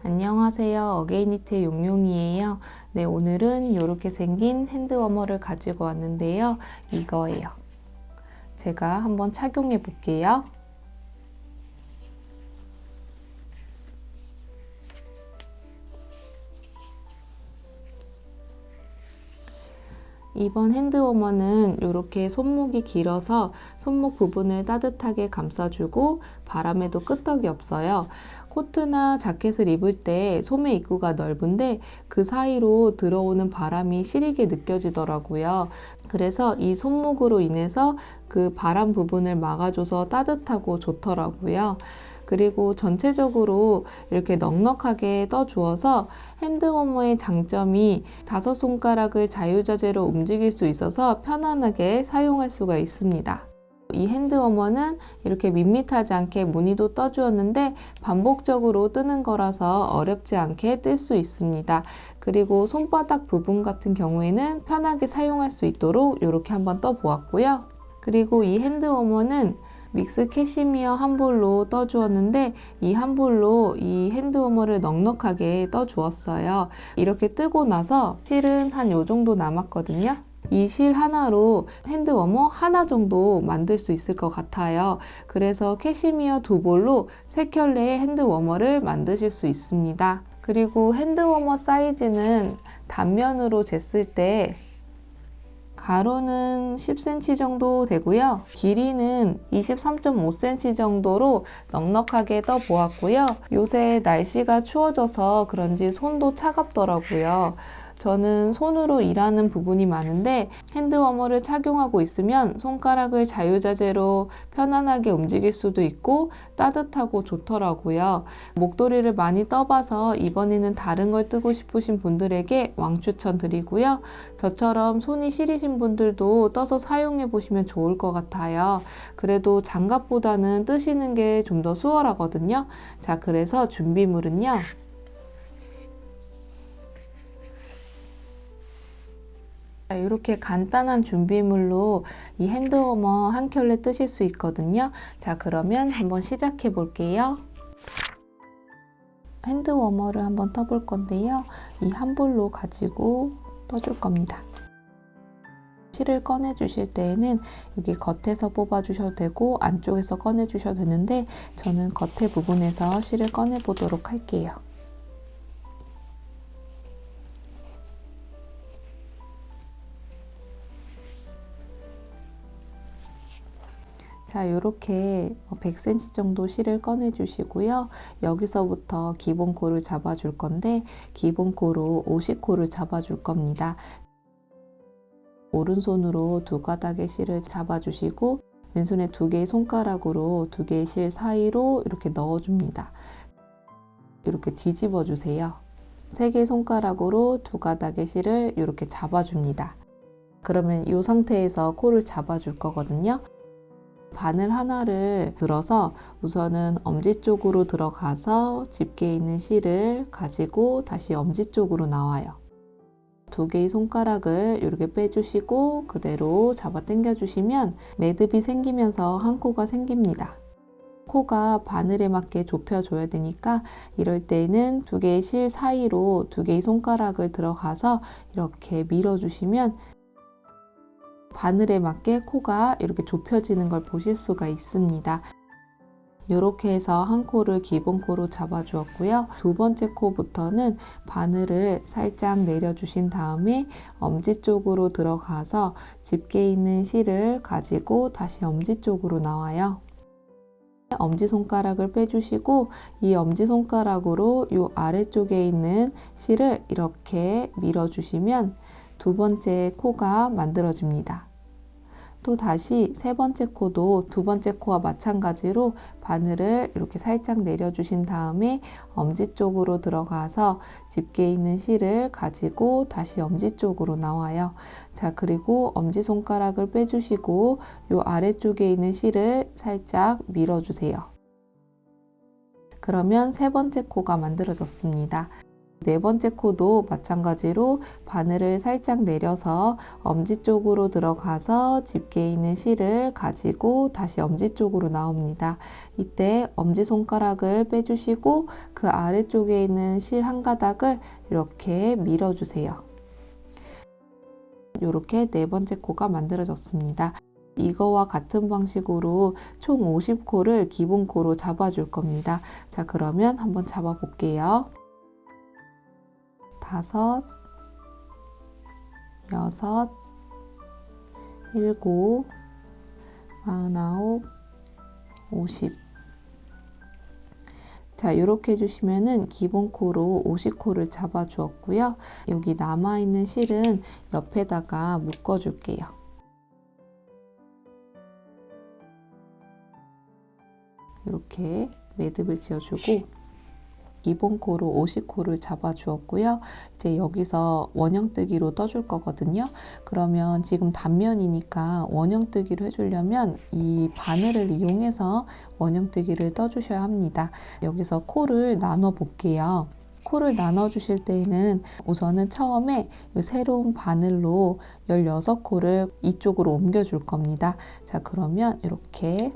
안녕하세요. 어게인니트의 용용이에요. 네, 오늘은 이렇게 생긴 핸드워머를 가지고 왔는데요. 이거예요. 제가 한번 착용해 볼게요. 이번 핸드워머는 이렇게 손목이 길어서 손목 부분을 따뜻하게 감싸주고 바람에도 끄떡이 없어요. 코트나 자켓을 입을 때 소매 입구가 넓은데 그 사이로 들어오는 바람이 시리게 느껴지더라고요. 그래서 이 손목으로 인해서 그 바람 부분을 막아줘서 따뜻하고 좋더라고요. 그리고 전체적으로 이렇게 넉넉하게 떠주어서 핸드워머의 장점이 5손가락을 자유자재로 움직일 수 있어서 편안하게 사용할 수가 있습니다. 이 핸드워머는 이렇게 밋밋하지 않게 무늬도 떠주었는데 반복적으로 뜨는 거라서 어렵지 않게 뜰 수 있습니다. 그리고 손바닥 부분 같은 경우에는 편하게 사용할 수 있도록 이렇게 한번 떠보았고요. 그리고 이 핸드워머는 믹스 캐시미어 한 볼로 떠주었는데 이 한 볼로 이 핸드워머를 넉넉하게 떠주었어요. 이렇게 뜨고 나서 실은 한 요 정도 남았거든요. 이 실 하나로 핸드워머 하나 정도 만들 수 있을 것 같아요. 그래서 캐시미어 2볼로 3켤레의 핸드워머를 만드실 수 있습니다. 그리고 핸드워머 사이즈는 단면으로 쟀을 때 가로는 10cm 정도 되고요. 길이는 23.5cm 정도로 넉넉하게 떠 보았고요. 요새 날씨가 추워져서 그런지 손도 차갑더라고요. 저는 손으로 일하는 부분이 많은데 핸드워머를 착용하고 있으면 손가락을 자유자재로 편안하게 움직일 수도 있고 따뜻하고 좋더라고요. 목도리를 많이 떠봐서 이번에는 다른 걸 뜨고 싶으신 분들에게 왕추천 드리고요. 저처럼 손이 시리신 분들도 떠서 사용해 보시면 좋을 것 같아요. 그래도 장갑보다는 뜨시는 게 좀 더 수월하거든요. 자, 그래서 준비물은요. 이렇게 간단한 준비물로 이 핸드워머 한 켤레 뜨실 수 있거든요. 자, 그러면 한번 시작해 볼게요. 핸드워머를 한번 떠볼 건데요. 이 한 볼로 가지고 떠줄 겁니다. 실을 꺼내 주실 때에는 여기 겉에서 뽑아 주셔도 되고 안쪽에서 꺼내 주셔도 되는데 저는 겉에 부분에서 실을 꺼내 보도록 할게요. 자, 이렇게 100cm 정도 실을 꺼내 주시고요. 여기서부터 기본 코를 잡아 줄 건데 기본 코로 50코를 잡아 줄 겁니다. 오른손으로 2가닥의 실을 잡아 주시고 왼손에 2개의 손가락으로 2개의 실 사이로 이렇게 넣어 줍니다. 이렇게 뒤집어 주세요. 3개의 손가락으로 2가닥의 실을 이렇게 잡아 줍니다. 그러면 이 상태에서 코를 잡아 줄 거거든요. 바늘 하나를 들어서 우선은 엄지 쪽으로 들어가서 집게 있는 실을 가지고 다시 엄지 쪽으로 나와요. 2개의 손가락을 이렇게 빼주시고 그대로 잡아 당겨 주시면 매듭이 생기면서 한 코가 생깁니다. 코가 바늘에 맞게 좁혀줘야 되니까 이럴 때는 2개의 실 사이로 2개의 손가락을 들어가서 이렇게 밀어주시면 바늘에 맞게 코가 이렇게 좁혀지는 걸 보실 수가 있습니다. 이렇게 해서 한 코를 기본 코로 잡아 주었고요. 2번째 코부터는 바늘을 살짝 내려주신 다음에 엄지 쪽으로 들어가서 집게 있는 실을 가지고 다시 엄지 쪽으로 나와요. 엄지손가락을 빼주시고 이 엄지손가락으로 이 아래쪽에 있는 실을 이렇게 밀어주시면 2번째 코가 만들어집니다. 또 다시 3번째 코도 2번째 코와 마찬가지로 바늘을 이렇게 살짝 내려주신 다음에 엄지 쪽으로 들어가서 집게 있는 실을 가지고 다시 엄지 쪽으로 나와요. 자, 그리고 엄지손가락을 빼주시고 이 아래쪽에 있는 실을 살짝 밀어주세요. 그러면 3번째 코가 만들어졌습니다. 네 번째 코도 마찬가지로 바늘을 살짝 내려서 엄지 쪽으로 들어가서 집게에 있는 실을 가지고 다시 엄지 쪽으로 나옵니다. 이때 엄지손가락을 빼주시고 그 아래쪽에 있는 실 한 가닥을 이렇게 밀어주세요. 이렇게 네 번째 코가 만들어졌습니다. 이거와 같은 방식으로 총 50코를 기본코로 잡아줄 겁니다. 자, 그러면 한번 잡아 볼게요. 5, 6, 7, 49, 50. 자, 이렇게 해주시면은 기본코로 50코를 잡아 주었고요. 여기 남아있는 실은 옆에다가 묶어 줄게요. 이렇게 매듭을 지어주고 기본코로 50코를 잡아 주었고요. 이제 여기서 원형뜨기로 떠줄 거거든요. 그러면 지금 단면이니까 원형뜨기로 해주려면 이 바늘을 이용해서 원형뜨기를 떠주셔야 합니다. 여기서 코를 나눠 볼게요. 코를 나눠 주실 때에는 우선은 처음에 새로운 바늘로 16코를 이쪽으로 옮겨 줄 겁니다. 자, 그러면 이렇게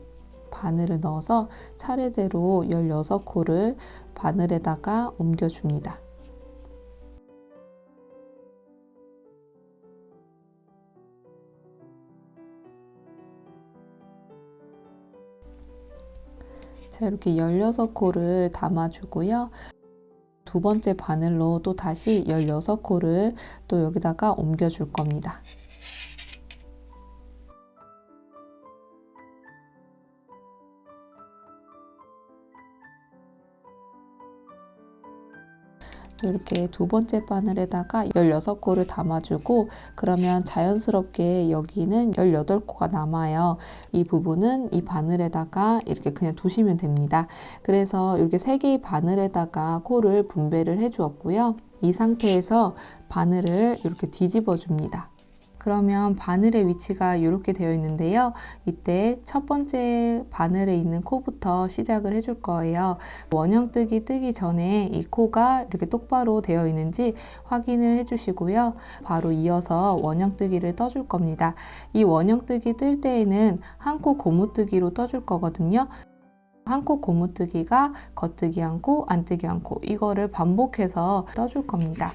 바늘을 넣어서 차례대로 16코를 바늘에다가 옮겨줍니다. 자, 이렇게 16코를 담아주고요. 두 번째 바늘로 또 다시 16코를 또 여기다가 옮겨줄 겁니다. 이렇게 두 번째 바늘에다가 16코를 담아주고 그러면 자연스럽게 여기는 18코가 남아요. 이 부분은 이 바늘에다가 이렇게 그냥 두시면 됩니다. 그래서 이렇게 3개의 바늘에다가 코를 분배를 해 주었고요. 이 상태에서 바늘을 이렇게 뒤집어 줍니다. 그러면 바늘의 위치가 이렇게 되어 있는데요. 이때 첫 번째 바늘에 있는 코부터 시작을 해줄 거예요. 원형뜨기 뜨기 전에 이 코가 이렇게 똑바로 되어 있는지 확인을 해주시고요. 바로 이어서 원형뜨기를 떠줄 겁니다. 이 원형뜨기 뜰 때에는 한 코 고무뜨기로 떠줄 거거든요. 한 코 고무뜨기가 겉뜨기 한 코, 안뜨기 한 코, 이거를 반복해서 떠줄 겁니다.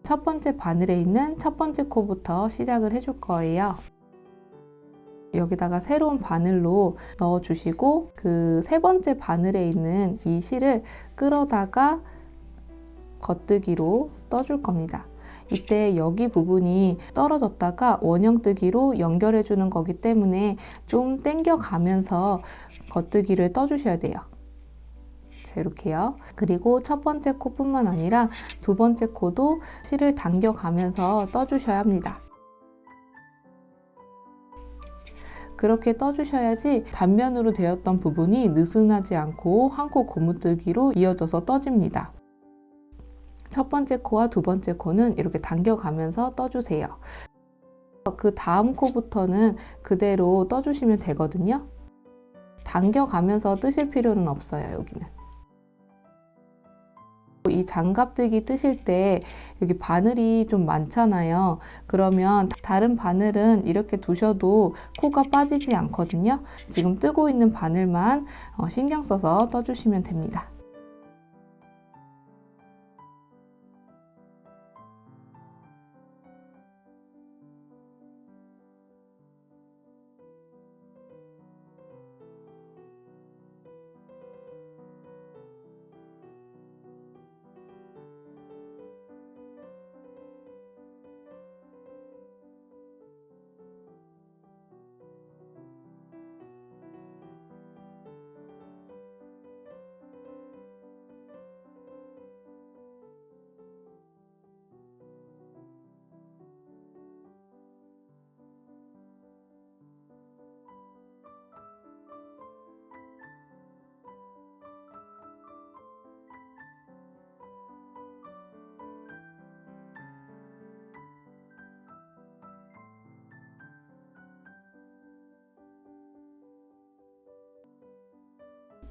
첫 번째 바늘에 있는 첫 번째 코부터 시작을 해줄 거예요. 여기다가 새로운 바늘로 넣어 주시고 그 세 번째 바늘에 있는 이 실을 끌어다가 겉뜨기로 떠줄 겁니다. 이때 여기 부분이 떨어졌다가 원형뜨기로 연결해 주는 거기 때문에 좀 당겨 가면서 겉뜨기를 떠주셔야 돼요. 자, 이렇게요. 그리고 첫 번째 코뿐만 아니라 두 번째 코도 실을 당겨가면서 떠주셔야 합니다. 그렇게 떠주셔야지 단면으로 되었던 부분이 느슨하지 않고 한 코 고무뜨기로 이어져서 떠집니다. 첫 번째 코와 두 번째 코는 이렇게 당겨가면서 떠주세요. 그 다음 코부터는 그대로 떠주시면 되거든요. 당겨가면서 뜨실 필요는 없어요, 여기는. 이 장갑뜨기 뜨실 때 여기 바늘이 좀 많잖아요. 그러면 다른 바늘은 이렇게 두셔도 코가 빠지지 않거든요. 지금 뜨고 있는 바늘만 신경 써서 떠주시면 됩니다.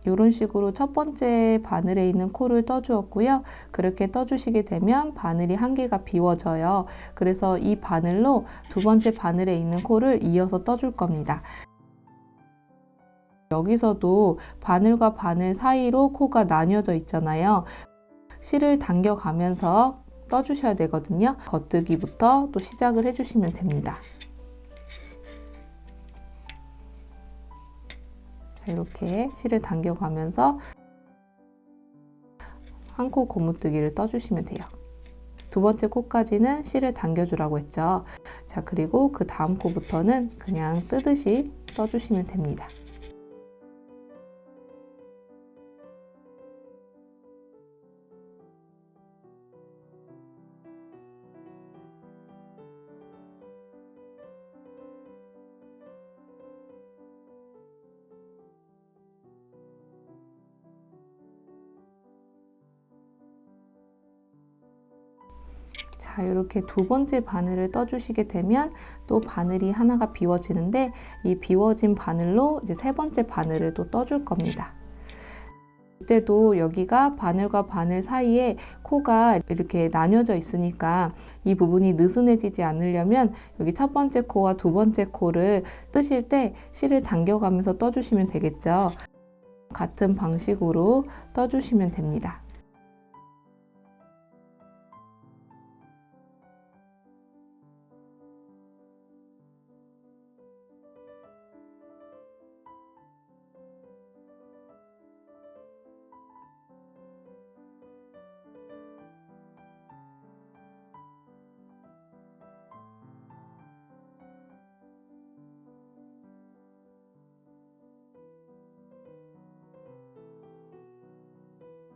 이런 식으로 첫 번째 바늘에 있는 코를 떠주었고요. 그렇게 떠주시게 되면 바늘이 한 개가 비워져요. 그래서 이 바늘로 두 번째 바늘에 있는 코를 이어서 떠줄 겁니다. 여기서도 바늘과 바늘 사이로 코가 나뉘어져 있잖아요. 실을 당겨가면서 떠주셔야 되거든요. 겉뜨기부터 또 시작을 해주시면 됩니다. 자, 이렇게 실을 당겨가면서 한 코 고무뜨기를 떠주시면 돼요. 두 번째 코까지는 실을 당겨주라고 했죠. 자, 그리고 그 다음 코부터는 그냥 뜨듯이 떠주시면 됩니다. 자, 이렇게 두 번째 바늘을 떠주시게 되면 또 바늘이 하나가 비워지는데 이 비워진 바늘로 이제 세 번째 바늘을 또 떠줄 겁니다. 이때도 여기가 바늘과 바늘 사이에 코가 이렇게 나뉘어져 있으니까 이 부분이 느슨해지지 않으려면 여기 첫 번째 코와 두 번째 코를 뜨실 때 실을 당겨가면서 떠주시면 되겠죠. 같은 방식으로 떠주시면 됩니다.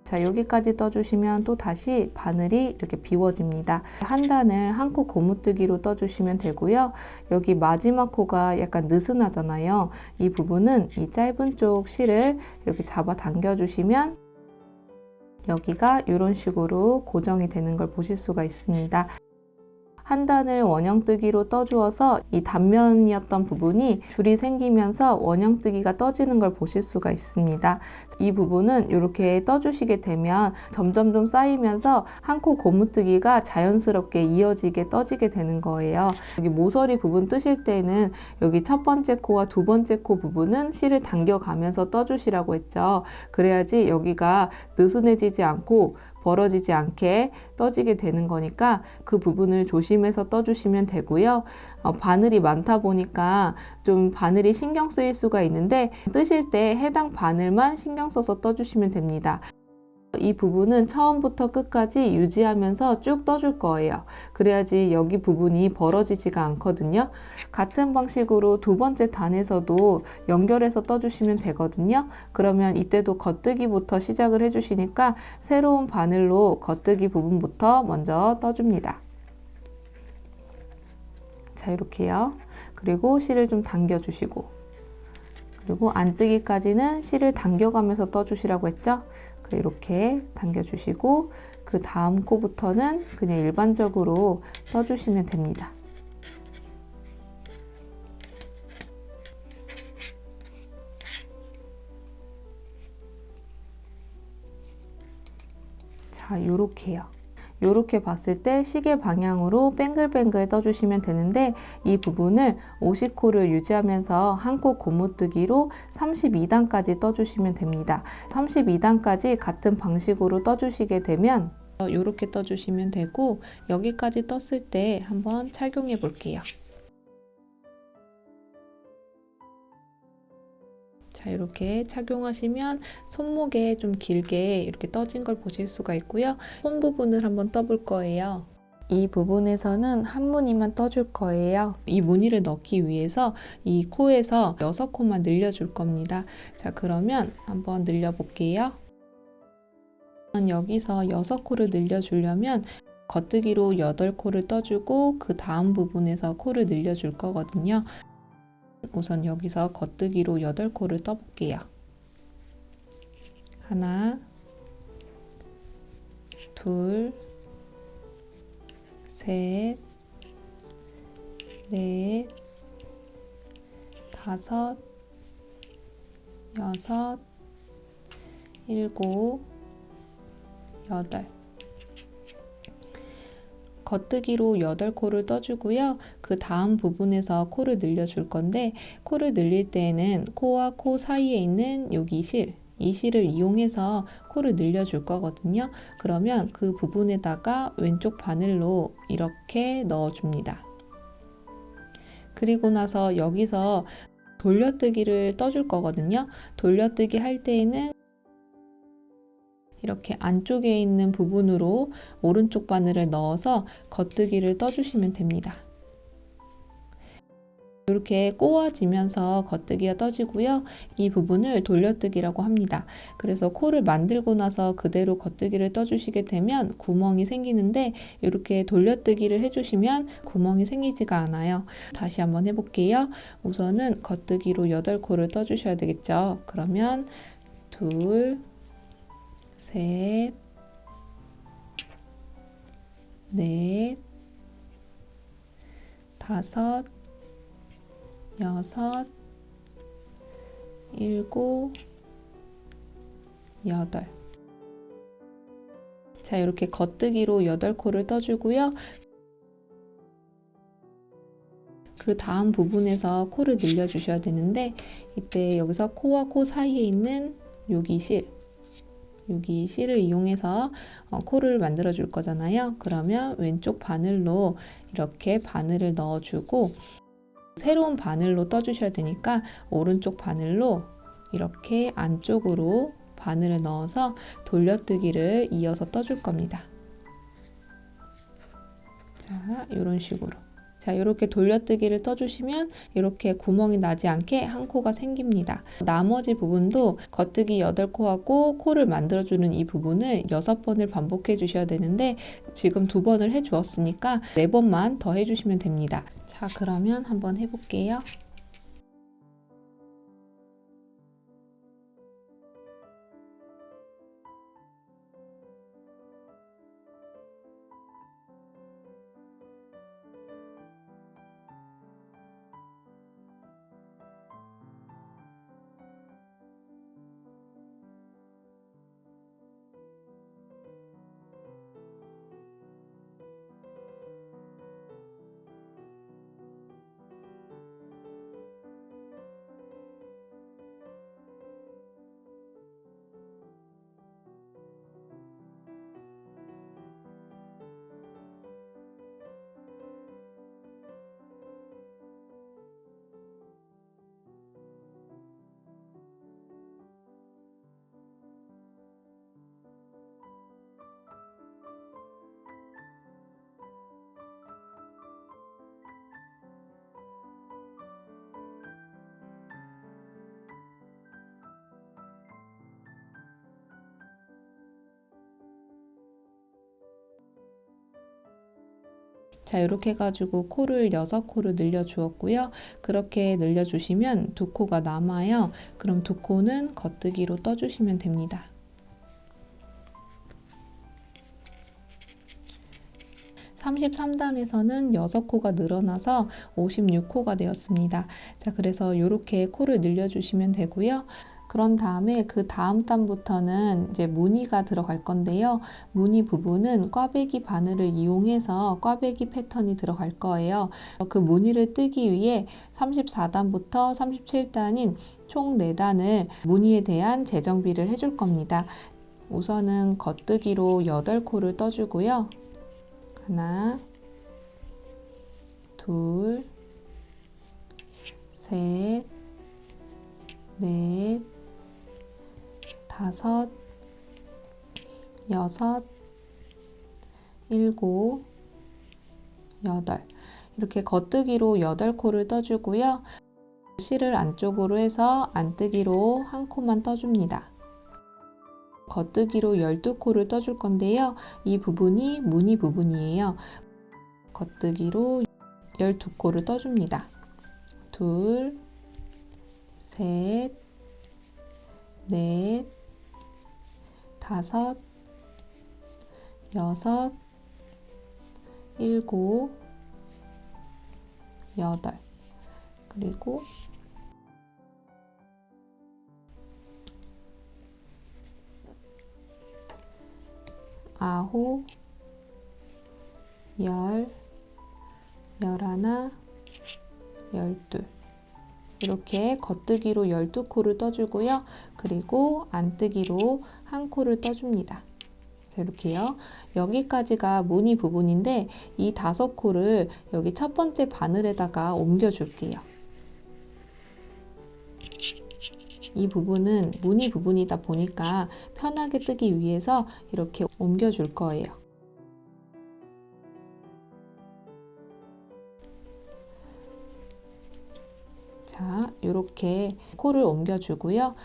자, 여기까지 떠주시면 또 다시 바늘이 이렇게 비워집니다. 한 단을 한 코 고무뜨기로 떠주시면 되고요. 여기 마지막 코가 약간 느슨하잖아요. 이 부분은 이 짧은 쪽 실을 이렇게 잡아 당겨주시면 여기가 이런 식으로 고정이 되는 걸 보실 수가 있습니다. 한 단을 원형뜨기로 떠주어서 이 단면이었던 부분이 줄이 생기면서 원형뜨기가 떠지는 걸 보실 수가 있습니다. 이 부분은 이렇게 떠주시게 되면 점점 좀 쌓이면서 한 코 고무뜨기가 자연스럽게 이어지게 떠지게 되는 거예요. 여기 모서리 부분 뜨실 때는 여기 첫 번째 코와 두 번째 코 부분은 실을 당겨가면서 떠주시라고 했죠. 그래야지 여기가 느슨해지지 않고 벌어지지 않게 떠지게 되는 거니까 그 부분을 조심해서 떠주시면 되고요. 바늘이 많다 보니까 좀 바늘이 신경 쓰일 수가 있는데 뜨실 때 해당 바늘만 신경 써서 떠주시면 됩니다. 이 부분은 처음부터 끝까지 유지하면서 쭉 떠줄 거예요. 그래야지 여기 부분이 벌어지지가 않거든요. 같은 방식으로 두 번째 단에서도 연결해서 떠주시면 되거든요. 그러면 이때도 겉뜨기부터 시작을 해주시니까 새로운 바늘로 겉뜨기 부분부터 먼저 떠줍니다. 자, 이렇게요. 그리고 실을 좀 당겨주시고, 그리고 안뜨기까지는 실을 당겨가면서 떠주시라고 했죠. 이렇게 당겨주시고 그 다음 코부터는 그냥 일반적으로 떠주시면 됩니다. 자, 요렇게요. 요렇게 봤을 때 시계 방향으로 뱅글뱅글 떠주시면 되는데 이 부분을 50코를 유지하면서 한 코 고무뜨기로 32단까지 떠주시면 됩니다. 32단까지 같은 방식으로 떠주시게 되면 요렇게 떠주시면 되고 여기까지 떴을 때 한번 착용해 볼게요. 자, 이렇게 착용하시면 손목에 좀 길게 이렇게 떠진 걸 보실 수가 있고요. 손 부분을 한번 떠볼 거예요. 이 부분에서는 한 무늬만 떠줄 거예요. 이 무늬를 넣기 위해서 이 코에서 6코만 늘려줄 겁니다. 자, 그러면 한번 늘려볼게요. 여기서 6코를 늘려주려면 겉뜨기로 8코를 떠주고 그 다음 부분에서 코를 늘려줄 거거든요. 우선 여기서 겉뜨기로 8코를 떠볼게요. 하나, 둘, 셋, 넷, 다섯, 여섯, 일곱, 여덟. 겉뜨기로 8코를 떠주고요. 그 다음 부분에서 코를 늘려줄 건데, 코를 늘릴 때에는 코와 코 사이에 있는 여기 이 실을 이용해서 코를 늘려줄 거거든요. 그러면 그 부분에다가 왼쪽 바늘로 이렇게 넣어줍니다. 그리고 나서 여기서 돌려뜨기를 떠줄 거거든요. 돌려뜨기 할 때에는 이렇게 안쪽에 있는 부분으로 오른쪽 바늘을 넣어서 겉뜨기를 떠주시면 됩니다. 이렇게 꼬아지면서 겉뜨기가 떠지고요. 이 부분을 돌려뜨기라고 합니다. 그래서 코를 만들고 나서 그대로 겉뜨기를 떠주시게 되면 구멍이 생기는데, 이렇게 돌려뜨기를 해주시면 구멍이 생기지가 않아요. 다시 한번 해볼게요. 우선은 겉뜨기로 8코를 떠주셔야 되겠죠. 그러면 둘, 셋, 넷, 다섯, 여섯, 일곱, 여덟. 자, 이렇게 겉뜨기로 8코를 떠주고요. 그 다음 부분에서 코를 늘려주셔야 되는데, 이때 여기서 코와 코 사이에 있는 여기 실을 이용해서 코를 만들어 줄 거잖아요. 그러면 왼쪽 바늘로 이렇게 바늘을 넣어주고, 새로운 바늘로 떠주셔야 되니까 오른쪽 바늘로 이렇게 안쪽으로 바늘을 넣어서 돌려뜨기를 이어서 떠줄 겁니다. 자, 이런 식으로. 자, 이렇게 돌려뜨기를 떠주시면 이렇게 구멍이 나지 않게 한 코가 생깁니다. 나머지 부분도 겉뜨기 8코하고 코를 만들어주는 이 부분을 6번을 반복해 주셔야 되는데, 지금 2번을 해 주었으니까 4번만 더 해주시면 됩니다. 자, 그러면 한번 해볼게요. 자, 이렇게 해가지고 코를 6코를 늘려주었고요. 그렇게 늘려주시면 2코가 남아요. 그럼 2코는 겉뜨기로 떠주시면 됩니다. (33단에서는) 6코가 늘어나서 56코가 되었습니다. 자, 그래서 이렇게 코를 늘려주시면 되고요. 그런 다음에 그 다음 단부터는 이제 무늬가 들어갈 건데요. 무늬 부분은 꽈배기 바늘을 이용해서 꽈배기 패턴이 들어갈 거예요. 그 무늬를 뜨기 위해 34단부터 37단인 총 4단을 무늬에 대한 재정비를 해줄 겁니다. 우선은 겉뜨기로 8코를 떠주고요. 하나, 둘, 셋, 넷, 다섯, 여섯, 일곱, 여덟. 이렇게 겉뜨기로 8코를 떠주고요. 실을 안쪽으로 해서 안뜨기로 1코만 떠줍니다. 겉뜨기로 12코를 떠줄 건데요. 이 부분이 무늬 부분이에요. 겉뜨기로 12코를 떠줍니다. 둘, 셋, 넷, 다섯, 여섯, 일곱, 여덟. 그리고 아홉, 열, 열하나, 열둘. 이렇게 겉뜨기로 12코를 떠주고요. 그리고 안뜨기로 1코를 떠줍니다. 자, 이렇게요. 여기까지가 무늬 부분인데 이 5코를 여기 첫 번째 바늘에다가 옮겨줄게요. 이 부분은 무늬 부분이다 보니까 편하게 뜨기 위해서 이렇게 옮겨줄 거예요. 자, 이렇게 코를 옮겨주고요.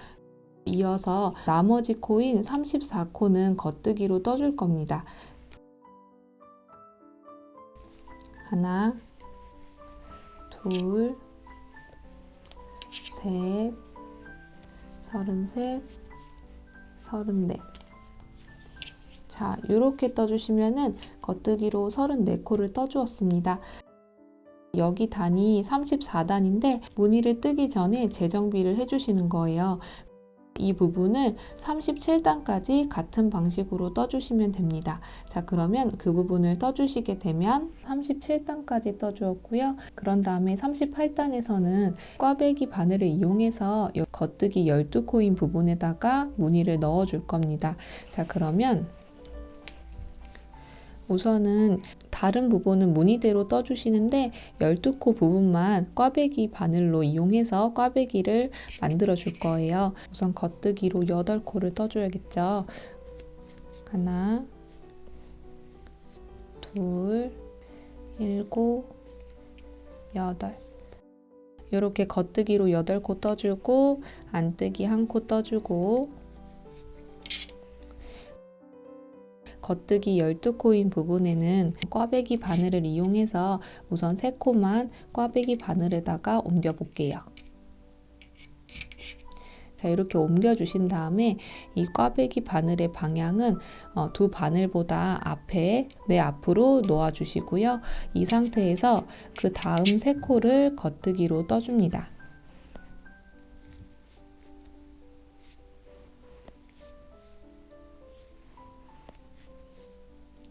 이어서 나머지 코인 34코는 겉뜨기로 떠줄 겁니다. 하나, 둘, 셋, 33, 34. 자, 이렇게 떠주시면은 겉뜨기로 34코를 떠주었습니다. 여기 단이 34단인데 무늬를 뜨기 전에 재정비를 해주시는 거예요. 이 부분을 37단까지 같은 방식으로 떠주시면 됩니다. 자, 그러면 그 부분을 떠주시게 되면 37단까지 떠주었고요. 그런 다음에 38단에서는 꽈배기 바늘을 이용해서 겉뜨기 12코인 부분에다가 무늬를 넣어 줄 겁니다. 자, 그러면 우선은 다른 부분은 무늬대로 떠주시는데 12코 부분만 꽈배기 바늘로 이용해서 꽈배기를 만들어 줄 거예요. 우선 겉뜨기로 8코를 떠줘야겠죠. 하나, 둘, 7, 8. 이렇게 겉뜨기로 8코 떠주고 안뜨기 1코 떠주고 겉뜨기 12코인 부분에는 꽈배기 바늘을 이용해서 우선 3코만 꽈배기 바늘에다가 옮겨 볼게요. 자, 이렇게 옮겨 주신 다음에 이 꽈배기 바늘의 방향은 두 바늘보다 내 앞으로 놓아 주시고요. 이 상태에서 그 다음 3코를 겉뜨기로 떠줍니다.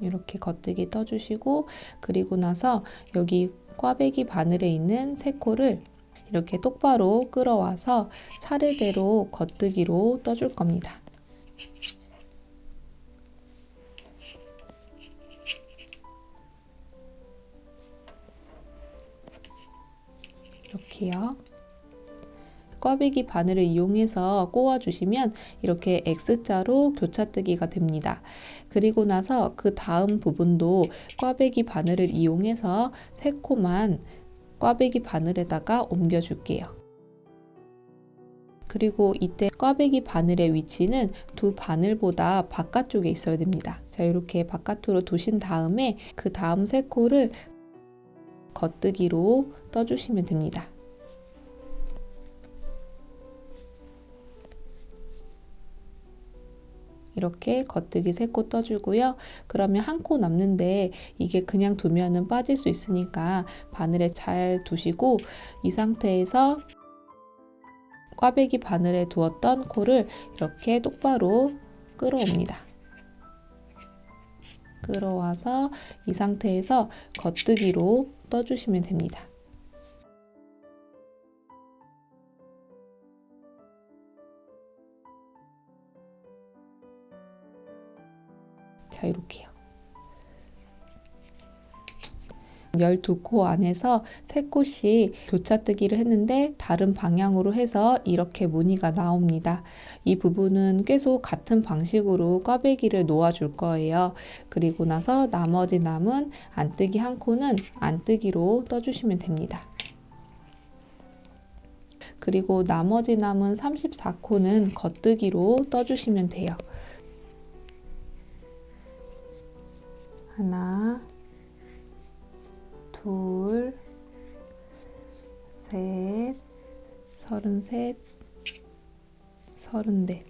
이렇게 겉뜨기 떠주시고 그리고 나서 여기 꽈배기 바늘에 있는 3코를 이렇게 똑바로 끌어와서 차례대로 겉뜨기로 떠줄 겁니다. 이렇게요. 꽈배기 바늘을 이용해서 꼬아주시면 이렇게 X자로 교차뜨기가 됩니다. 그리고 나서 그 다음 부분도 꽈배기 바늘을 이용해서 3코만 꽈배기 바늘에다가 옮겨줄게요. 그리고 이때 꽈배기 바늘의 위치는 두 바늘보다 바깥쪽에 있어야 됩니다. 자, 이렇게 바깥으로 두신 다음에 그 다음 3코를 겉뜨기로 떠주시면 됩니다. 이렇게 겉뜨기 3코 떠주고요. 그러면 1코 남는데 이게 그냥 두면은 빠질 수 있으니까 바늘에 잘 두시고 이 상태에서 꽈배기 바늘에 두었던 코를 이렇게 똑바로 끌어옵니다. 끌어와서 이 상태에서 겉뜨기로 떠주시면 됩니다. 자, 이렇게요. 12코 안에서 3코씩 교차뜨기를 했는데 다른 방향으로 해서 이렇게 무늬가 나옵니다. 이 부분은 계속 같은 방식으로 꽈배기를 놓아줄 거예요. 그리고 나서 나머지 남은 안뜨기 1코는 안뜨기로 떠주시면 됩니다. 그리고 나머지 남은 34코는 겉뜨기로 떠주시면 돼요. 하나, 둘, 셋, 33, 34.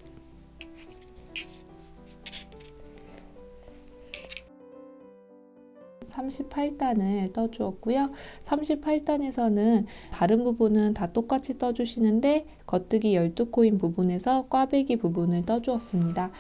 (38단을) 떠주었고요. 38단에서는 다른 부분은 다 똑같이 떠주시는데 겉뜨기 12코인 부분에서 꽈배기 부분을 떠주었습니다.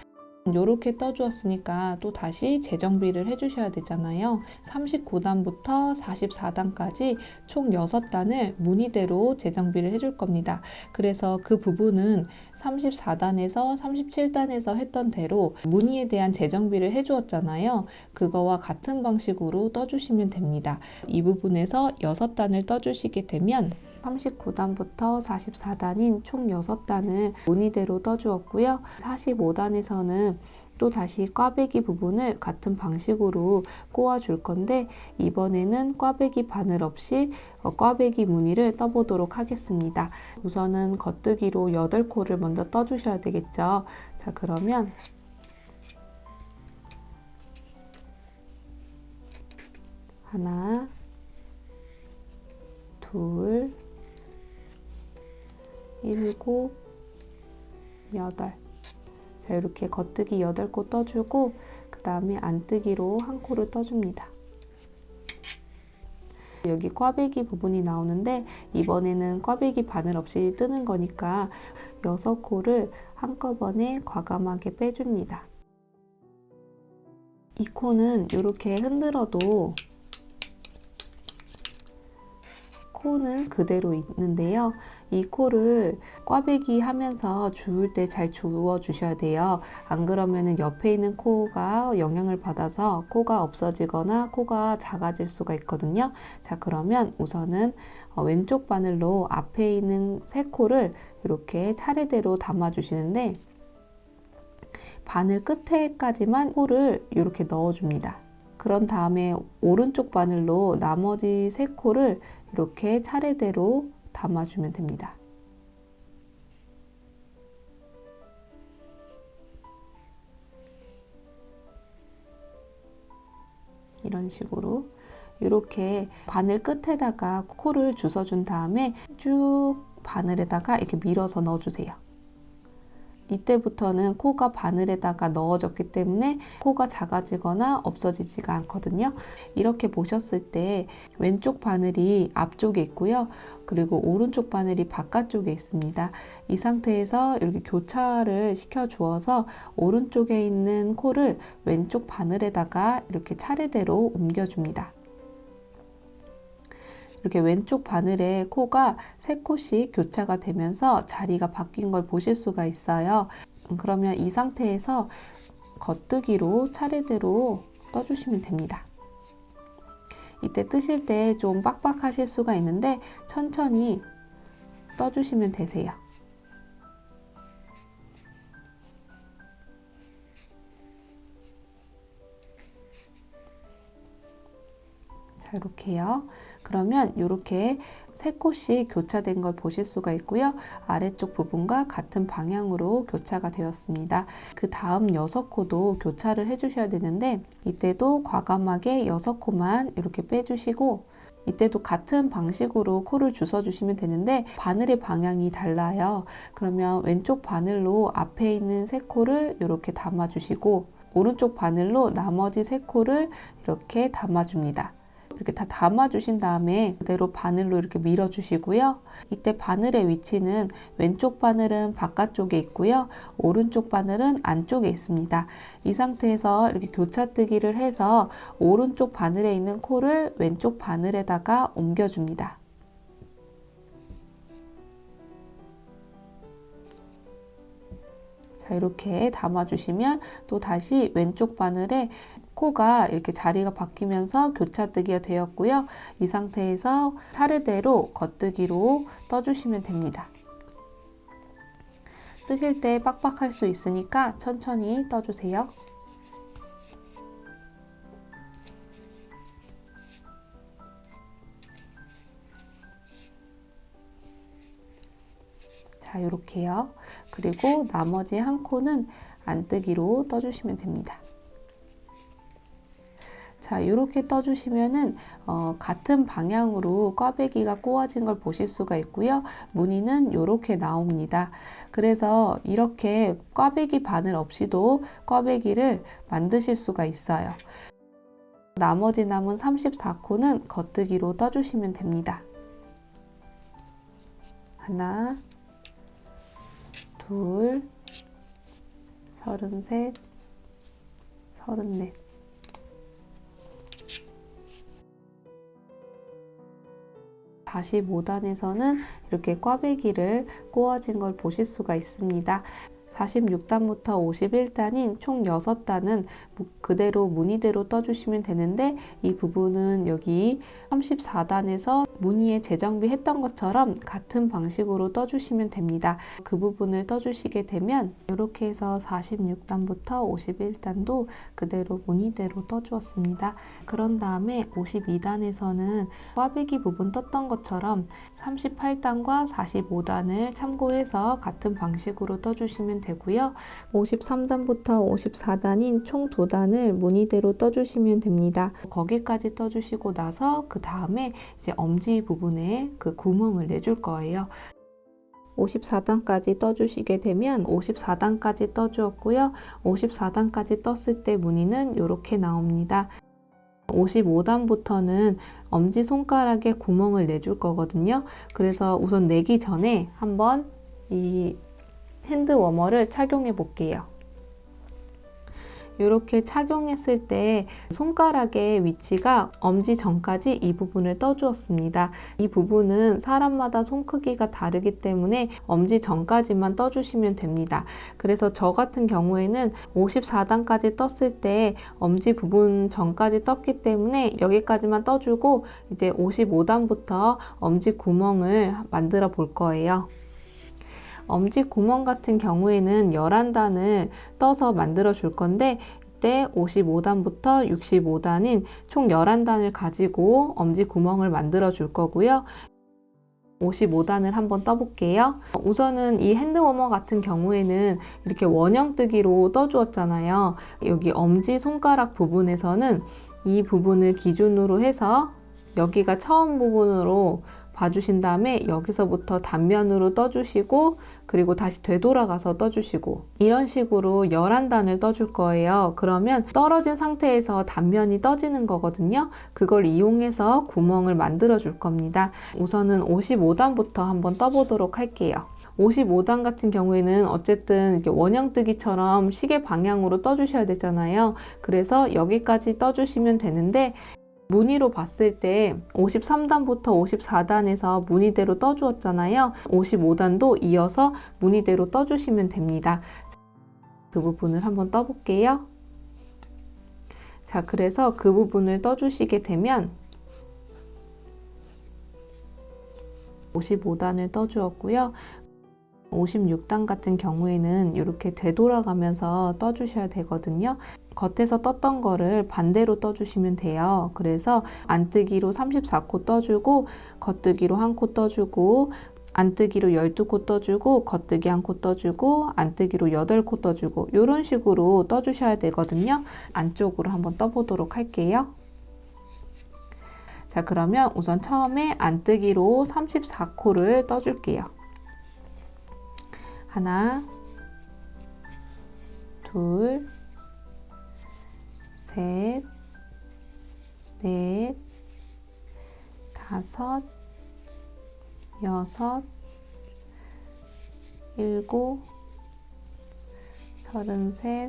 이렇게 떠주었으니까 또 다시 재정비를 해주셔야 되잖아요. 39단부터 44단까지 총 6단을 무늬대로 재정비를 해줄 겁니다. 그래서 그 부분은 34단에서 37단에서 했던 대로 무늬에 대한 재정비를 해주었잖아요. 그거와 같은 방식으로 떠주시면 됩니다. 이 부분에서 6단을 떠주시게 되면 39단부터 44단인 총 6단을 무늬대로 떠주었고요. 45단에서는 또 다시 꽈배기 부분을 같은 방식으로 꼬아 줄 건데 이번에는 꽈배기 바늘 없이 꽈배기 무늬를 떠보도록 하겠습니다. 우선은 겉뜨기로 8코를 먼저 떠주셔야 되겠죠. 자, 그러면 하나, 둘, 7, 8. 자, 이렇게 겉뜨기 8코 떠주고 그 다음에 안뜨기로 1코를 떠줍니다. 여기 꽈배기 부분이 나오는데 이번에는 꽈배기 바늘 없이 뜨는 거니까 6코를 한꺼번에 과감하게 빼줍니다. 이 코는 이렇게 흔들어도 코는 그대로 있는데요. 이 코를 꽈배기 하면서 주울 때 잘 주워 주셔야 돼요. 안 그러면은 옆에 있는 코가 영향을 받아서 코가 없어지거나 코가 작아질 수가 있거든요. 자, 그러면 우선은 왼쪽 바늘로 앞에 있는 3코를 이렇게 차례대로 담아 주시는데 바늘 끝에까지만 코를 이렇게 넣어 줍니다. 그런 다음에 오른쪽 바늘로 나머지 3코를 이렇게 차례대로 담아주면 됩니다. 이런 식으로 이렇게 바늘 끝에다가 코를 주워준 다음에 쭉 바늘에다가 이렇게 밀어서 넣어주세요. 이때부터는 코가 바늘에다가 넣어졌기 때문에 코가 작아지거나 없어지지가 않거든요. 이렇게 보셨을 때 왼쪽 바늘이 앞쪽에 있고요. 그리고 오른쪽 바늘이 바깥쪽에 있습니다. 이 상태에서 이렇게 교차를 시켜 주어서 오른쪽에 있는 코를 왼쪽 바늘에다가 이렇게 차례대로 옮겨줍니다. 이렇게 왼쪽 바늘에 코가 3코씩 교차가 되면서 자리가 바뀐 걸 보실 수가 있어요. 그러면 이 상태에서 겉뜨기로 차례대로 떠주시면 됩니다. 이때 뜨실 때 좀 빡빡하실 수가 있는데 천천히 떠주시면 되세요. 자, 이렇게요. 그러면 이렇게 3코씩 교차된 걸 보실 수가 있고요. 아래쪽 부분과 같은 방향으로 교차가 되었습니다. 그 다음 6코도 교차를 해주셔야 되는데 이때도 과감하게 6코만 이렇게 빼주시고 이때도 같은 방식으로 코를 주워주시면 되는데 바늘의 방향이 달라요. 그러면 왼쪽 바늘로 앞에 있는 3코를 이렇게 담아주시고 오른쪽 바늘로 나머지 3코를 이렇게 담아줍니다. 이렇게 다 담아주신 다음에 그대로 바늘로 이렇게 밀어주시고요. 이때 바늘의 위치는 왼쪽 바늘은 바깥쪽에 있고요. 오른쪽 바늘은 안쪽에 있습니다. 이 상태에서 이렇게 교차뜨기를 해서 오른쪽 바늘에 있는 코를 왼쪽 바늘에다가 옮겨줍니다. 자, 이렇게 담아주시면 또 다시 왼쪽 바늘에 코가 이렇게 자리가 바뀌면서 교차뜨기가 되었고요. 이 상태에서 차례대로 겉뜨기로 떠주시면 됩니다. 뜨실 때 빡빡할 수 있으니까 천천히 떠주세요. 자, 이렇게요. 그리고 나머지 1코는 안뜨기로 떠주시면 됩니다. 자, 이렇게 떠주시면은 같은 방향으로 꽈배기가 꼬아진 걸 보실 수가 있고요. 무늬는 이렇게 나옵니다. 그래서 이렇게 꽈배기 바늘 없이도 꽈배기를 만드실 수가 있어요. 나머지 남은 34코는 겉뜨기로 떠주시면 됩니다. 하나, 둘, 33, 34. 45단에서는 이렇게 꽈배기를 꼬아진 걸 보실 수가 있습니다. 46단부터 51단인 총 6단은 그대로 무늬대로 떠주시면 되는데, 이 부분은 여기 34단에서 무늬에 재정비 했던 것처럼 같은 방식으로 떠주시면 됩니다. 그 부분을 떠주시게 되면 이렇게 해서 46단부터 51단도 그대로 무늬대로 떠주었습니다. 그런 다음에 52단에서는 꽈배기 부분 떴던 것처럼 38단과 45단을 참고해서 같은 방식으로 떠주시면 되고요. 53단부터 54단인 총 2단을 무늬대로 떠주시면 됩니다. 거기까지 떠주시고 나서 그 다음에 이제 엄지 부분에 그 구멍을 내줄 거예요. 54단까지 떠주시게 되면 54단까지 떠주었고요. 54단까지 떴을 때 무늬는 이렇게 나옵니다. 55단부터는 엄지손가락에 구멍을 내줄 거거든요. 그래서 우선 내기 전에 한번 이 핸드 워머를 착용해 볼게요. 이렇게 착용했을 때 손가락의 위치가 엄지 전까지 이 부분을 떠주었습니다. 이 부분은 사람마다 손 크기가 다르기 때문에 엄지 전까지만 떠주시면 됩니다. 그래서 저 같은 경우에는 54단까지 떴을 때 엄지 부분 전까지 떴기 때문에 여기까지만 떠주고 이제 55단부터 엄지 구멍을 만들어 볼 거예요. 엄지 구멍 같은 경우에는 11단을 떠서 만들어 줄 건데, 이때 55단부터 65단인 총 11단을 가지고 엄지 구멍을 만들어 줄 거고요. 55단을 한번 떠볼게요. 우선은 이 핸드워머 같은 경우에는 이렇게 원형뜨기로 떠주었잖아요. 여기 엄지 손가락 부분에서는 이 부분을 기준으로 해서 여기가 처음 부분으로 봐주신 다음에 여기서부터 단면으로 떠주시고, 그리고 다시 되돌아가서 떠주시고, 이런 식으로 11단을 떠줄 거예요. 그러면 떨어진 상태에서 단면이 떠지는 거거든요. 그걸 이용해서 구멍을 만들어 줄 겁니다. 우선은 55단부터 한번 떠보도록 할게요. 55단 같은 경우에는 어쨌든 이렇게 원형뜨기처럼 시계 방향으로 떠주셔야 되잖아요. 그래서 여기까지 떠주시면 되는데, 무늬로 봤을 때 53단부터 54단에서 무늬대로 떠주었잖아요. 55단도 이어서 무늬대로 떠주시면 됩니다. 그 부분을 한번 떠볼게요. 자, 그래서 그 부분을 떠주시게 되면 55단을 떠주었고요. 56단 같은 경우에는 이렇게 되돌아가면서 떠주셔야 되거든요. 겉에서 떴던 거를 반대로 떠주시면 돼요. 그래서 안뜨기로 34코 떠주고, 겉뜨기로 1코 떠주고, 안뜨기로 12코 떠주고, 겉뜨기 1코 떠주고, 안뜨기로 8코 떠주고, 이런 식으로 떠주셔야 되거든요. 안쪽으로 한번 떠보도록 할게요. 자, 그러면 우선 처음에 안뜨기로 34코를 떠줄게요. 하나, 둘, 셋, 넷, 다섯, 여섯, 일곱, 33,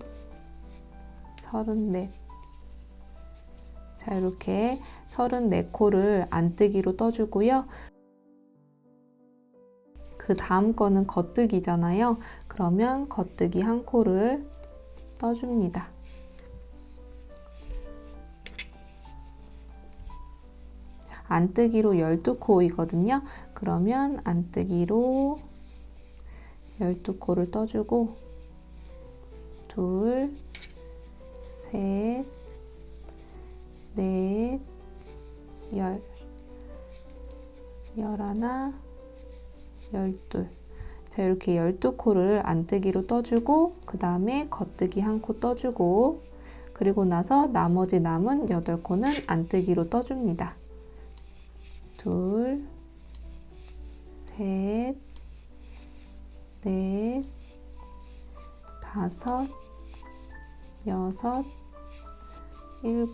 34. 자, 이렇게 34코를 안뜨기로 떠주고요. 그 다음 거는 겉뜨기잖아요. 그러면 겉뜨기 1코를 떠줍니다. 안뜨기로 12코이거든요. 그러면 안뜨기로 12코를 떠주고, 둘, 셋, 넷, 열하나, 12. 자, 이렇게 12코를 안뜨기로 떠주고, 그 다음에 겉뜨기 1코 떠주고, 그리고 나서 나머지 남은 8코는 안뜨기로 떠줍니다. 둘, 셋, 넷, 다섯, 여섯, 7,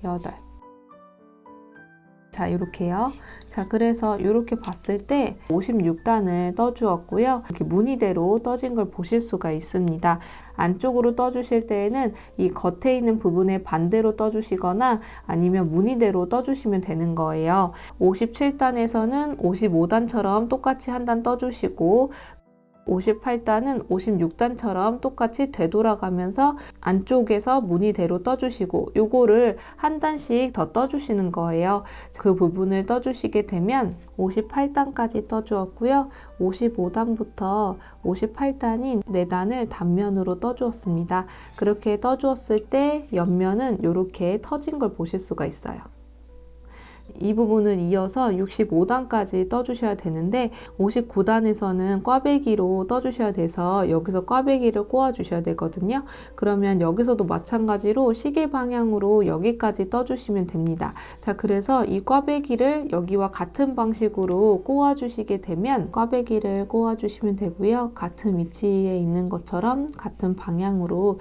8. 자, 이렇게요. 자, 그래서 이렇게 봤을 때 56단을 떠주었고요. 이렇게 무늬대로 떠진 걸 보실 수가 있습니다. 안쪽으로 떠주실 때에는 이 겉에 있는 부분에 반대로 떠주시거나 아니면 무늬대로 떠주시면 되는 거예요. 57단에서는 55단처럼 똑같이 한 단 떠주시고 58단은 56단처럼 똑같이 되돌아가면서 안쪽에서 무늬대로 떠주시고 요거를 한 단씩 더 떠주시는 거예요. 그 부분을 떠주시게 되면 58단까지 떠주었고요. 55단부터 58단인 4단을 단면으로 떠주었습니다. 그렇게 떠주었을 때 옆면은 이렇게 터진 걸 보실 수가 있어요. 이 부분을 이어서 65단까지 떠주셔야 되는데 59단에서는 꽈배기로 떠주셔야 돼서 여기서 꽈배기를 꼬아 주셔야 되거든요. 그러면 여기서도 마찬가지로 시계 방향으로 여기까지 떠주시면 됩니다. 자, 그래서 이 꽈배기를 여기와 같은 방식으로 꼬아 주시게 되면 꽈배기를 꼬아 주시면 되고요. 같은 위치에 있는 것처럼 같은 방향으로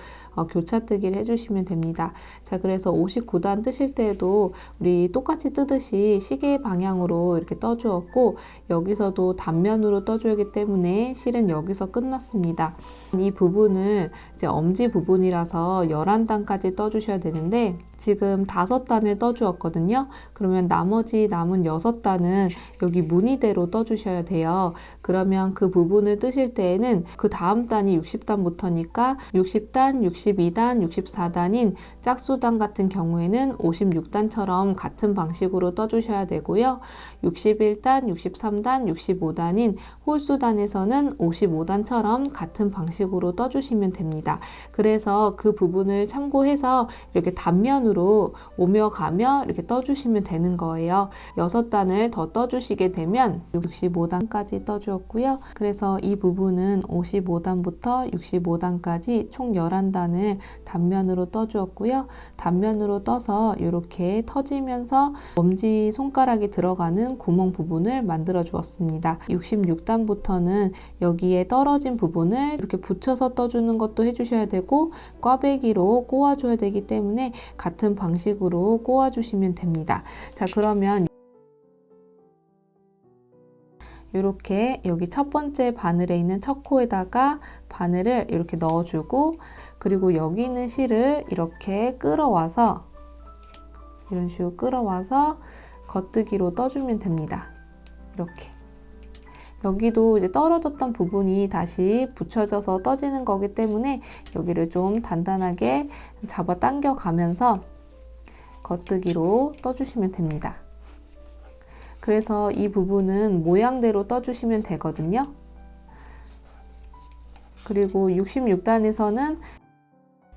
교차뜨기를 해주시면 됩니다. 자, 그래서 59단 뜨실 때에도 우리 똑같이 뜨듯이 시계 방향으로 이렇게 떠주었고 여기서도 단면으로 떠줘야 하기 때문에 실은 여기서 끝났습니다. 이 부분을 이제 엄지 부분이라서 11단까지 떠주셔야 되는데 지금 5단을 떠주었거든요. 그러면 나머지 남은 6단은 여기 무늬대로 떠주셔야 돼요. 그러면 그 부분을 뜨실 때에는 그 다음 단이 60단부터니까 60단, 62단, 64단인 짝수단 같은 경우에는 56단처럼 같은 방식으로 떠주셔야 되고요. 61단, 63단, 65단인 홀수단에서는 55단처럼 같은 방식으로 떠주시면 됩니다. 그래서 그 부분을 참고해서 이렇게 단면으로 오며 가며 이렇게 떠주시면 되는 거예요. 6단을 더 떠주시게 되면 65단까지 떠주었고요. 그래서 이 부분은 55단부터 65단까지 총 11단을 단면으로 떠주었고요. 단면으로 떠서 이렇게 터지면서 엄지 손가락이 들어가는 구멍 부분을 만들어 주었습니다. 66단부터는 여기에 떨어진 부분을 이렇게 붙여서 떠주는 것도 해주셔야 되고 꽈배기로 꼬아줘야 되기 때문에 같은 방식으로 꼬아주시면 됩니다. 자, 그러면 이렇게 여기 첫 번째 바늘에 있는 첫 코에다가 바늘을 이렇게 넣어주고 그리고 여기 있는 실을 이렇게 끌어와서 이런 식으로 끌어와서 겉뜨기로 떠주면 됩니다. 이렇게. 여기도 이제 떨어졌던 부분이 다시 붙여져서 떠지는 거기 때문에 여기를 좀 단단하게 잡아 당겨 가면서 겉뜨기로 떠주시면 됩니다. 그래서 이 부분은 모양대로 떠주시면 되거든요. 그리고 66단에서는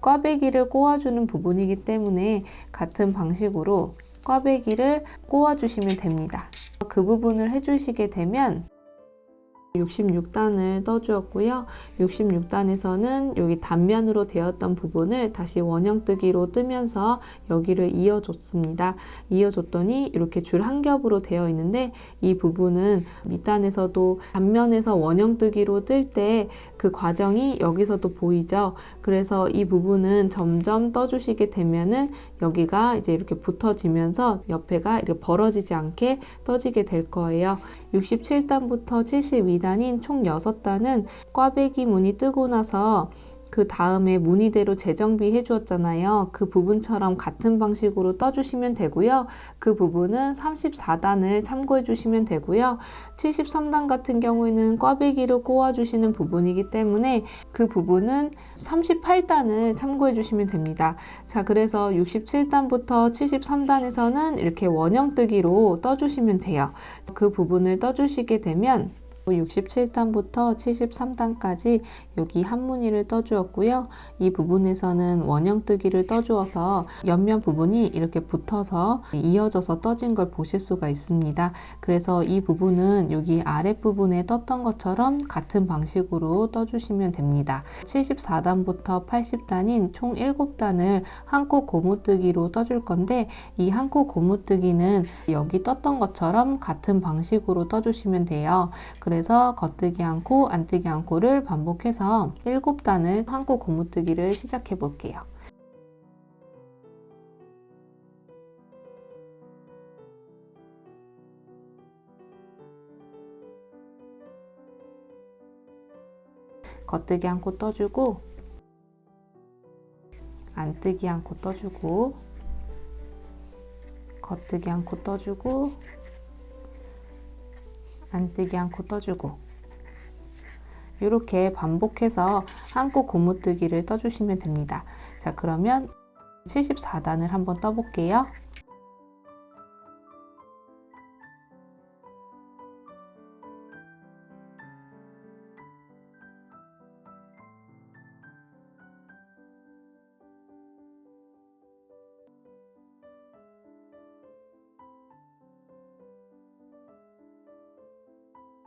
꽈배기를 꼬아주는 부분이기 때문에 같은 방식으로 꽈배기를 꼬아주시면 됩니다. 그 부분을 해주시게 되면 66단을 떠주었고요. 66단에서는 여기 단면으로 되었던 부분을 다시 원형뜨기로 뜨면서 여기를 이어줬습니다. 이어줬더니 이렇게 줄 한 겹으로 되어 있는데 이 부분은 밑단에서도 단면에서 원형뜨기로 뜰 때 그 과정이 여기서도 보이죠. 그래서 이 부분은 점점 떠주시게 되면은 여기가 이제 이렇게 붙어지면서 옆에가 이렇게 벌어지지 않게 떠지게 될 거예요. 67단부터 72단인 총 6단은 꽈배기 무늬 뜨고 나서 그 다음에 무늬대로 재정비 해주었잖아요. 그 부분처럼 같은 방식으로 떠주시면 되고요. 그 부분은 34단을 참고해 주시면 되고요. 73단 같은 경우에는 꽈배기로 꼬아주시는 부분이기 때문에 그 부분은 38단을 참고해 주시면 됩니다. 자, 그래서 67단부터 73단에서는 이렇게 원형뜨기로 떠주시면 돼요. 그 부분을 떠주시게 되면 67단부터 73단까지 여기 한 무늬를 떠주었고요. 이 부분에서는 원형뜨기를 떠주어서 옆면 부분이 이렇게 붙어서 이어져서 떠진 걸 보실 수가 있습니다. 그래서 이 부분은 여기 아랫부분에 떴던 것처럼 같은 방식으로 떠주시면 됩니다. 74단부터 80단인 총 7단을 한 코 고무뜨기로 떠줄 건데 이 한 코 고무뜨기는 여기 떴던 것처럼 같은 방식으로 떠주시면 돼요. 그래서 겉뜨기 한 코, 안뜨기 한 코를 반복해서 7단을 한 코 고무뜨기를 시작해 볼게요. 겉뜨기 한 코 떠주고, 안뜨기 한 코 떠주고, 겉뜨기 한 코 떠주고, 안뜨기 한 코 떠주고, 이렇게 반복해서 한 코 고무뜨기를 떠주시면 됩니다. 자, 그러면 74단을 한번 떠볼게요.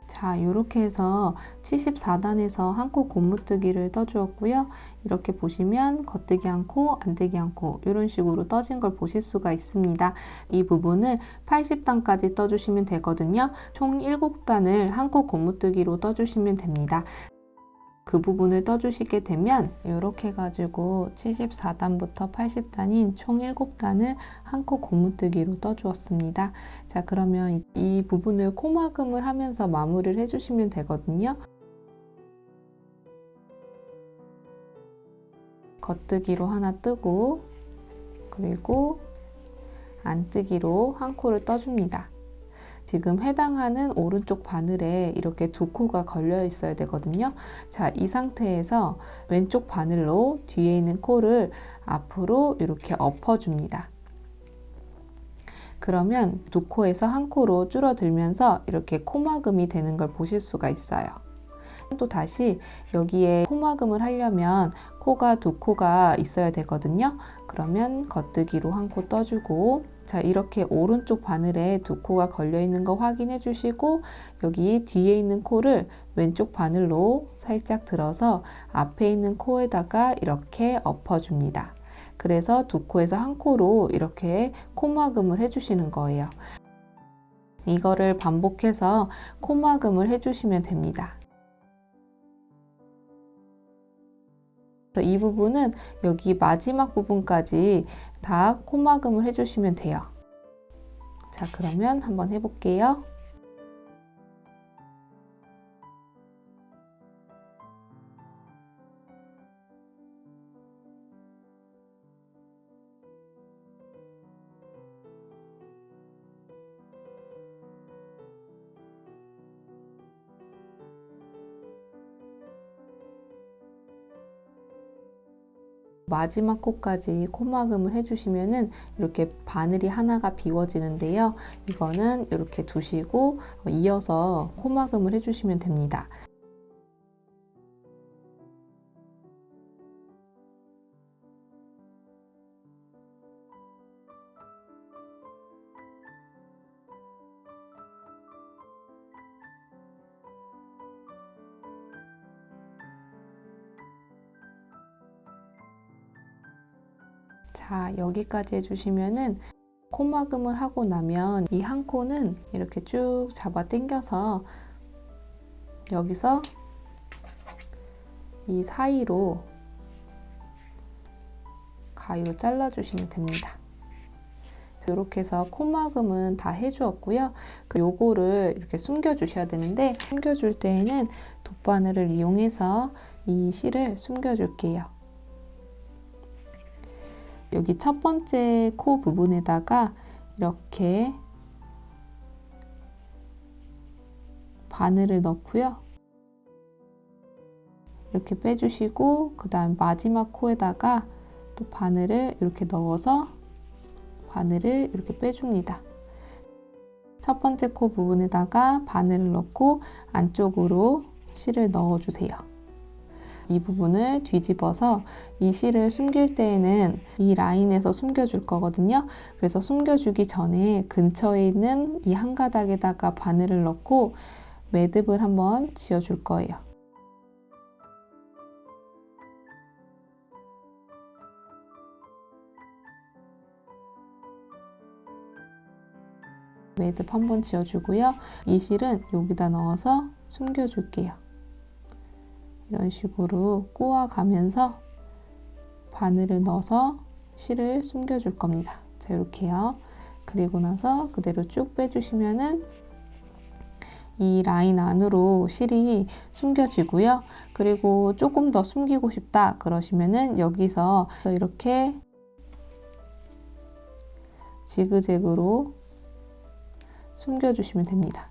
자, 이렇게 해서 74단에서 한 코 고무뜨기를 떠주었고요. 이렇게 보시면 겉뜨기 한 코, 안뜨기 한 코 이런 식으로 떠진 걸 보실 수가 있습니다. 이 부분을 80단까지 떠주시면 되거든요. 총 7단을 한 코 고무뜨기로 떠주시면 됩니다. 그 부분을 떠주시게 되면 이렇게 해가지고 74단부터 80단인 총 7단을 한 코 고무뜨기로 떠주었습니다. 자, 그러면 이 부분을 코막음을 하면서 마무리를 해주시면 되거든요. 겉뜨기로 하나 뜨고, 그리고 안뜨기로 한 코를 떠줍니다. 지금 해당하는 오른쪽 바늘에 이렇게 두 코가 걸려 있어야 되거든요. 자, 이 상태에서 왼쪽 바늘로 뒤에 있는 코를 앞으로 이렇게 엎어줍니다. 그러면 두 코에서 한 코로 줄어들면서 이렇게 코막음이 되는 걸 보실 수가 있어요. 또 다시 여기에 코막음을 하려면 코가 두 코가 있어야 되거든요. 그러면 겉뜨기로 한 코 떠주고, 자, 이렇게 오른쪽 바늘에 두 코가 걸려 있는 거 확인해 주시고, 여기 뒤에 있는 코를 왼쪽 바늘로 살짝 들어서 앞에 있는 코에다가 이렇게 엎어줍니다. 그래서 두 코에서 한 코로 이렇게 코막음을 해주시는 거예요. 이거를 반복해서 코막음을 해주시면 됩니다. 이 부분은 여기 마지막 부분까지 다 코막음을 해주시면 돼요. 자, 그러면 한번 해볼게요. 마지막 코까지 코막음을 해주시면은 이렇게 바늘이 하나가 비워지는데요. 이거는 이렇게 두시고 이어서 코막음을 해주시면 됩니다. 자, 여기까지 해주시면은 코막음을 하고 나면 이 한 코는 이렇게 쭉 잡아 당겨서 여기서 이 사이로 가위로 잘라주시면 됩니다. 이렇게 해서 코막음은 다 해주었고요. 요거를 이렇게 숨겨주셔야 되는데, 숨겨줄 때에는 돗바늘을 이용해서 이 실을 숨겨줄게요. 여기 첫 번째 코 부분에다가 이렇게 바늘을 넣고요. 이렇게 빼주시고, 그 다음 마지막 코에다가 또 바늘을 이렇게 넣어서 바늘을 이렇게 빼줍니다. 첫 번째 코 부분에다가 바늘을 넣고 안쪽으로 실을 넣어주세요. 이 부분을 뒤집어서 이 실을 숨길 때에는 이 라인에서 숨겨줄 거거든요. 그래서 숨겨주기 전에 근처에 있는 이 한 가닥에다가 바늘을 넣고 매듭을 한번 지어줄 거예요. 매듭 한번 지어주고요. 이 실은 여기다 넣어서 숨겨줄게요. 이런 식으로 꼬아가면서 바늘을 넣어서 실을 숨겨줄 겁니다. 자, 이렇게요. 그리고 나서 그대로 쭉 빼주시면은 이 라인 안으로 실이 숨겨지고요. 그리고 조금 더 숨기고 싶다 그러시면은 여기서 이렇게 지그재그로 숨겨주시면 됩니다.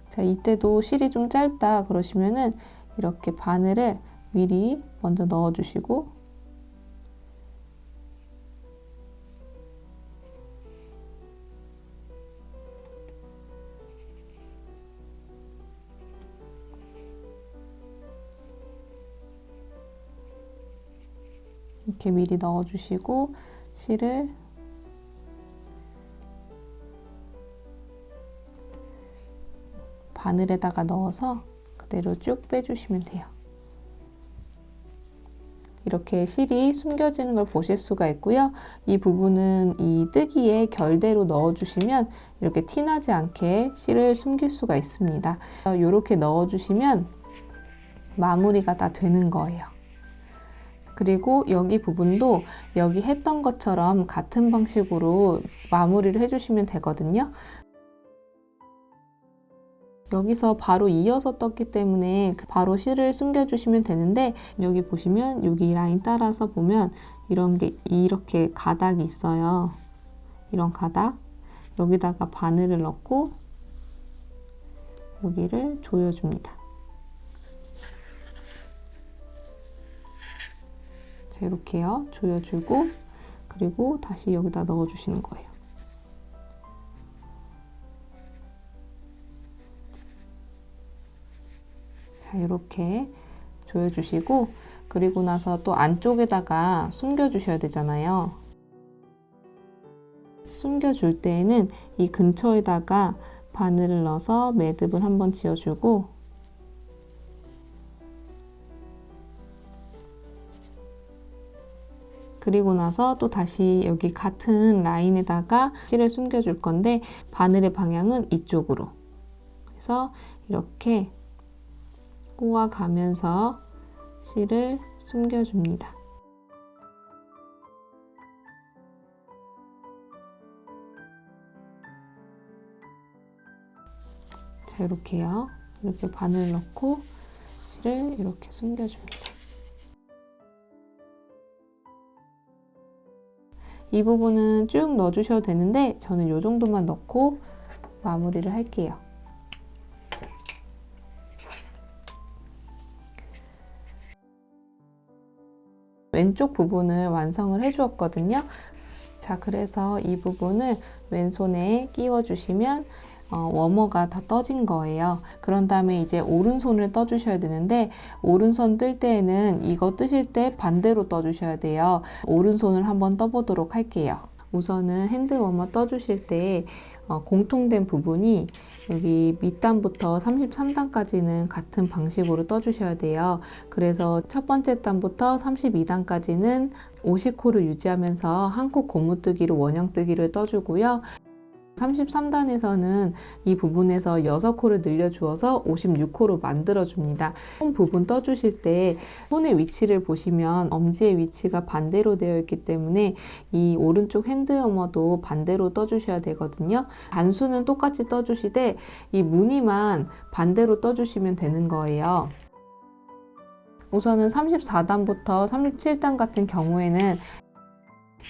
자, 이때도 실이 좀 짧다 그러시면은 이렇게 바늘을 미리 먼저 넣어주시고 이렇게 미리 넣어주시고 실을 바늘에다가 넣어서 그대로 쭉 빼주시면 돼요. 이렇게 실이 숨겨지는 걸 보실 수가 있고요. 이 부분은 이 뜨기에 결대로 넣어주시면 이렇게 티나지 않게 실을 숨길 수가 있습니다. 이렇게 넣어주시면 마무리가 다 되는 거예요. 그리고 여기 부분도 여기 했던 것처럼 같은 방식으로 마무리를 해주시면 되거든요. 여기서 바로 이어서 떴기 때문에 바로 실을 숨겨주시면 되는데 여기 보시면 여기 라인 따라서 보면 이런 게 이렇게 가닥이 있어요. 이런 가닥. 여기다가 바늘을 넣고 여기를 조여줍니다. 자, 이렇게요. 조여주고 그리고 다시 여기다 넣어주시는 거예요. 자, 이렇게 조여주시고 그리고 나서 또 안쪽에다가 숨겨주셔야 되잖아요. 숨겨줄 때에는 이 근처에다가 바늘을 넣어서 매듭을 한번 지어주고 그리고 나서 또 다시 여기 같은 라인에다가 실을 숨겨줄 건데 바늘의 방향은 이쪽으로 그래서 이렇게 꼬아가면서 실을 숨겨줍니다. 자, 이렇게요. 이렇게 바늘 넣고 실을 이렇게 숨겨줍니다. 이 부분은 쭉 넣어주셔도 되는데 저는 이 정도만 넣고 마무리를 할게요. 왼쪽 부분을 완성을 해 주었거든요. 자, 그래서 이 부분을 왼손에 끼워 주시면 워머가 다 떠진 거예요. 그런 다음에 이제 오른손을 떠주셔야 되는데 오른손 뜰 때에는 이거 뜨실 때 반대로 떠주셔야 돼요. 오른손을 한번 떠보도록 할게요. 우선은 핸드 워머 떠주실 때 공통된 부분이 여기 밑단부터 33단까지는 같은 방식으로 떠주셔야 돼요. 그래서 첫 번째 단부터 32단까지는 50코를 유지하면서 한 코 고무뜨기로 원형뜨기를 떠주고요. 33단에서는 이 부분에서 6코를 늘려주어서 56코로 만들어줍니다. 손 부분 떠주실 때 손의 위치를 보시면 엄지의 위치가 반대로 되어 있기 때문에 이 오른쪽 핸드워머도 반대로 떠주셔야 되거든요. 단수는 똑같이 떠주시되 이 무늬만 반대로 떠주시면 되는 거예요. 우선은 34단부터 37단 같은 경우에는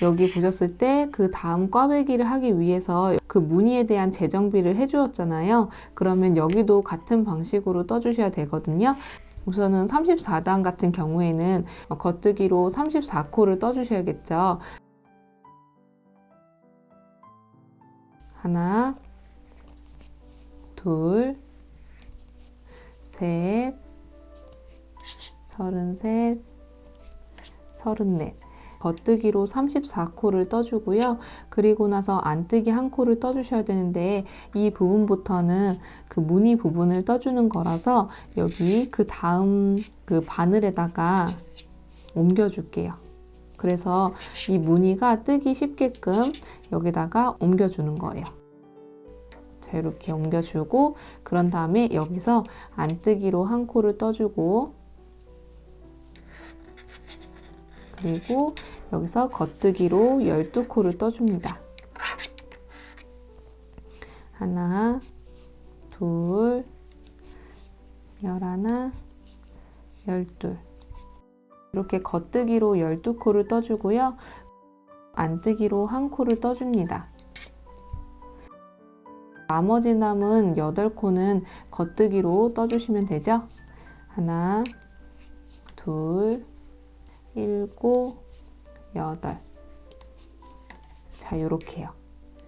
여기 보셨을 때 그 다음 꽈배기를 하기 위해서 그 무늬에 대한 재정비를 해주었잖아요. 그러면 여기도 같은 방식으로 떠주셔야 되거든요. 우선은 34단 같은 경우에는 겉뜨기로 34코를 떠주셔야겠죠. 하나, 둘, 셋, 33, 34. 겉뜨기로 34코를 떠주고요. 그리고 나서 안뜨기 1코를 떠주셔야 되는데 이 부분부터는 그 무늬 부분을 떠주는 거라서 여기 그 다음 그 바늘에다가 옮겨줄게요. 그래서 이 무늬가 뜨기 쉽게끔 여기다가 옮겨주는 거예요. 자, 이렇게 옮겨주고 그런 다음에 여기서 안뜨기로 1코를 떠주고 그리고 여기서 겉뜨기로 12코를 떠줍니다. 하나, 둘, 11, 12. 이렇게 겉뜨기로 12코를 떠주고요. 안뜨기로 1코를 떠줍니다. 나머지 남은 8코는 겉뜨기로 떠주시면 되죠. 하나, 둘, 7, 8. 자, 요렇게요.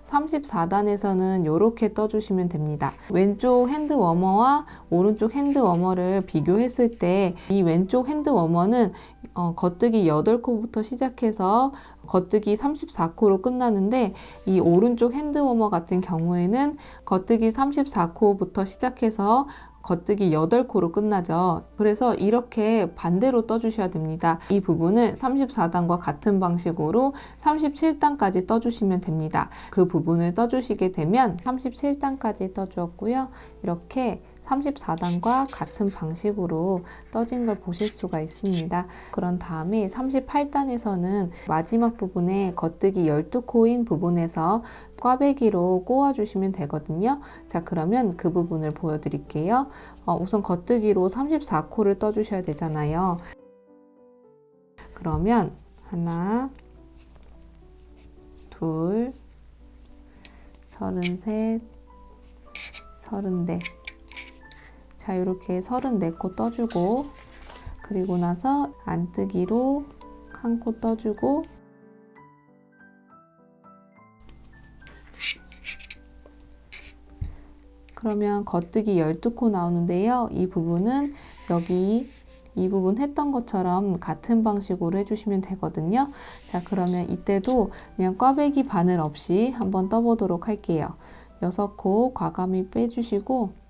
34단에서는 이렇게 떠주시면 됩니다. 왼쪽 핸드 워머와 오른쪽 핸드 워머를 비교했을 때 이 왼쪽 핸드 워머는 겉뜨기 8코부터 시작해서 겉뜨기 34코로 끝나는데, 이 오른쪽 핸드 워머 같은 경우에는 겉뜨기 34코부터 시작해서 겉뜨기 8코로 끝나죠. 그래서 이렇게 반대로 떠주셔야 됩니다. 이 부분을 34단과 같은 방식으로 37단까지 떠주시면 됩니다. 그 부분을 떠주시게 되면 37단까지 떠주었고요. 이렇게 34단과 같은 방식으로 떠진 걸 보실 수가 있습니다. 그런 다음에 38단에서는 마지막 부분에 겉뜨기 12코인 부분에서 꽈배기로 꼬아주시면 되거든요. 자, 그러면 그 부분을 보여드릴게요. 우선 겉뜨기로 34코를 떠주셔야 되잖아요. 그러면 하나, 둘, 33, 34. 자, 이렇게 34코 떠주고, 그리고 나서 안뜨기로 1코 떠주고, 그러면 겉뜨기 12코 나오는데요. 이 부분은 여기 이 부분 했던 것처럼 같은 방식으로 해주시면 되거든요. 자, 그러면 이때도 그냥 꽈배기 바늘 없이 한번 떠보도록 할게요. 6코 과감히 빼주시고,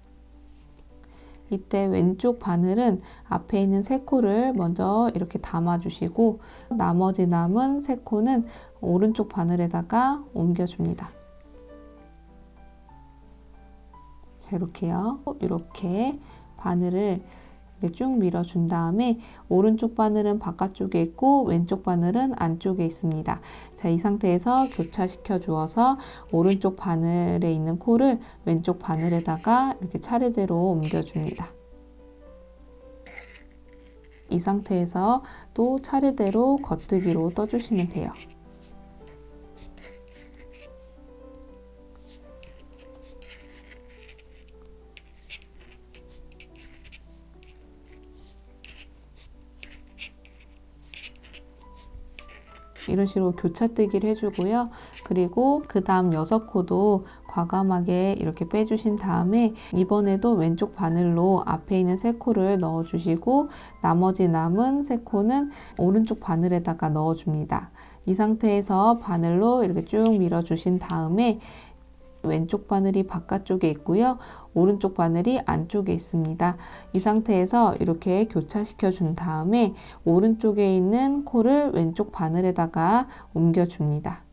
이때 왼쪽 바늘은 앞에 있는 3코를 먼저 이렇게 담아주시고, 나머지 남은 3코는 오른쪽 바늘에다가 옮겨줍니다. 자, 이렇게요. 이렇게 바늘을 이렇게 쭉 밀어준 다음에 오른쪽 바늘은 바깥쪽에 있고 왼쪽 바늘은 안쪽에 있습니다. 자, 이 상태에서 교차시켜 주어서 오른쪽 바늘에 있는 코를 왼쪽 바늘에다가 이렇게 차례대로 옮겨줍니다. 이 상태에서 또 차례대로 겉뜨기로 떠주시면 돼요. 이런 식으로 교차뜨기를 해주고요. 그리고 그 다음 6코도 과감하게 이렇게 빼주신 다음에 이번에도 왼쪽 바늘로 앞에 있는 3코를 넣어주시고, 나머지 남은 3코는 오른쪽 바늘에다가 넣어줍니다. 이 상태에서 바늘로 이렇게 쭉 밀어주신 다음에 왼쪽 바늘이 바깥쪽에 있고요. 오른쪽 바늘이 안쪽에 있습니다. 이 상태에서 이렇게 교차시켜 준 다음에 오른쪽에 있는 코를 왼쪽 바늘에다가 옮겨줍니다.